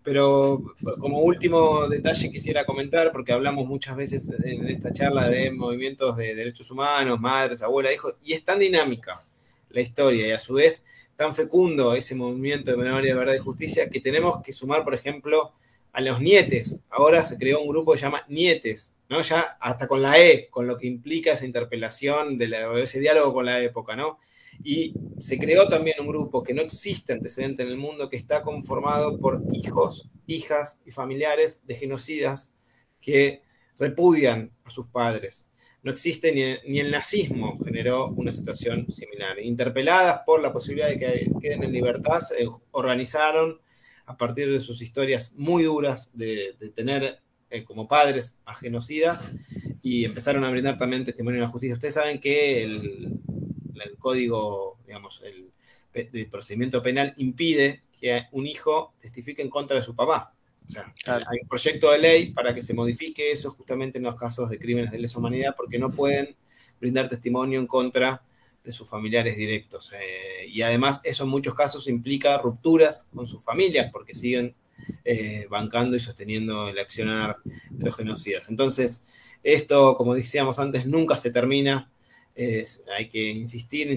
Pero como último detalle quisiera comentar, porque hablamos muchas veces en esta charla de movimientos de derechos humanos, madres, abuelas, hijos, y es tan dinámica la historia y a su vez tan fecundo ese movimiento de memoria, verdad y justicia que tenemos que sumar, por ejemplo, a los nietes. Ahora se creó un grupo que se llama Nietes, ¿no? Ya hasta con la E, con lo que implica esa interpelación de ese diálogo con la época, ¿no? Y se creó también un grupo que no existe antecedente en el mundo, que está conformado por hijos, hijas y familiares de genocidas que repudian a sus padres. No existe ni el nazismo generó una situación similar. Interpeladas por la posibilidad de que queden en libertad, se organizaron a partir de sus historias muy duras de tener como padres a genocidas y empezaron a brindar también testimonio de la justicia. Ustedes saben que el código, digamos, el procedimiento penal impide que un hijo testifique en contra de su papá. O sea, claro, hay un proyecto de ley para que se modifique eso justamente en los casos de crímenes de lesa humanidad porque no pueden brindar testimonio en contra de sus familiares directos. Y además eso en muchos casos implica rupturas con sus familias porque siguen bancando y sosteniendo el accionar de los genocidas. Entonces, esto, como decíamos antes, nunca se termina. Hay que insistir,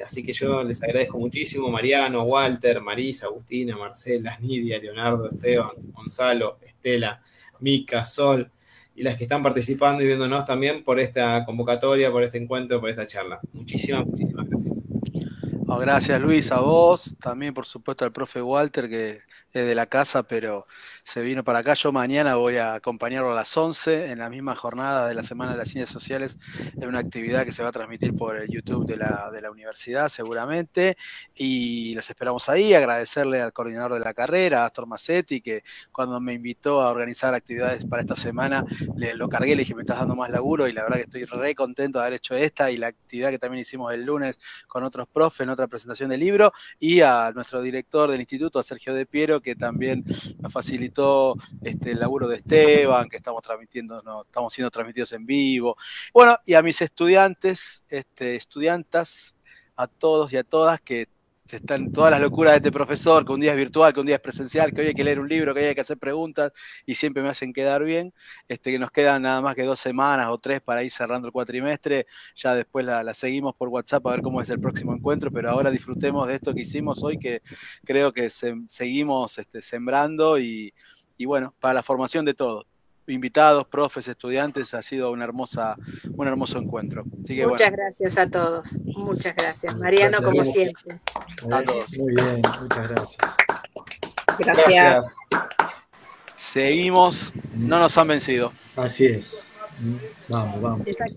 así que yo les agradezco muchísimo, Mariano, Walter, Marisa, Agustina, Marcela, Nidia, Leonardo, Esteban, Gonzalo, Estela, Mica, Sol, y las que están participando y viéndonos también por esta convocatoria, por este encuentro, por esta charla. Muchísimas gracias. Oh, gracias Luis, a vos, también por supuesto al profe Walter, que es de la casa, pero se vino para acá. Yo mañana voy a acompañarlo a las 11 en la misma jornada de la Semana de las Ciencias Sociales, en una actividad que se va a transmitir por el YouTube de la universidad seguramente, y los esperamos ahí. Agradecerle al coordinador de la carrera, Astor Massetti, que cuando me invitó a organizar actividades para esta semana, lo cargué, le dije, me estás dando más laburo, y la verdad que estoy re contento de haber hecho esta, y la actividad que también hicimos el lunes con otros profes en otra presentación del libro, y a nuestro director del instituto, a Sergio De Piero, que también nos facilitó el laburo de Esteban, que estamos siendo transmitidos en vivo. Bueno, y a mis estudiantes, estudiantas, a todos y a todas que están todas las locuras de este profesor, que un día es virtual, que un día es presencial, que hoy hay que leer un libro, que hoy hay que hacer preguntas y siempre me hacen quedar bien, que nos quedan nada más que 2 semanas o 3 para ir cerrando el cuatrimestre. Ya después la seguimos por WhatsApp a ver cómo es el próximo encuentro, pero ahora disfrutemos de esto que hicimos hoy, que creo que seguimos sembrando y bueno, para la formación de todos. Invitados, profes, estudiantes, ha sido un hermoso encuentro. Así que, muchas gracias a todos. Muchas gracias. Mariano, como siempre. A todos. Muy bien, muchas gracias. Gracias. Seguimos, no nos han vencido. Así es. Vamos. Exacto.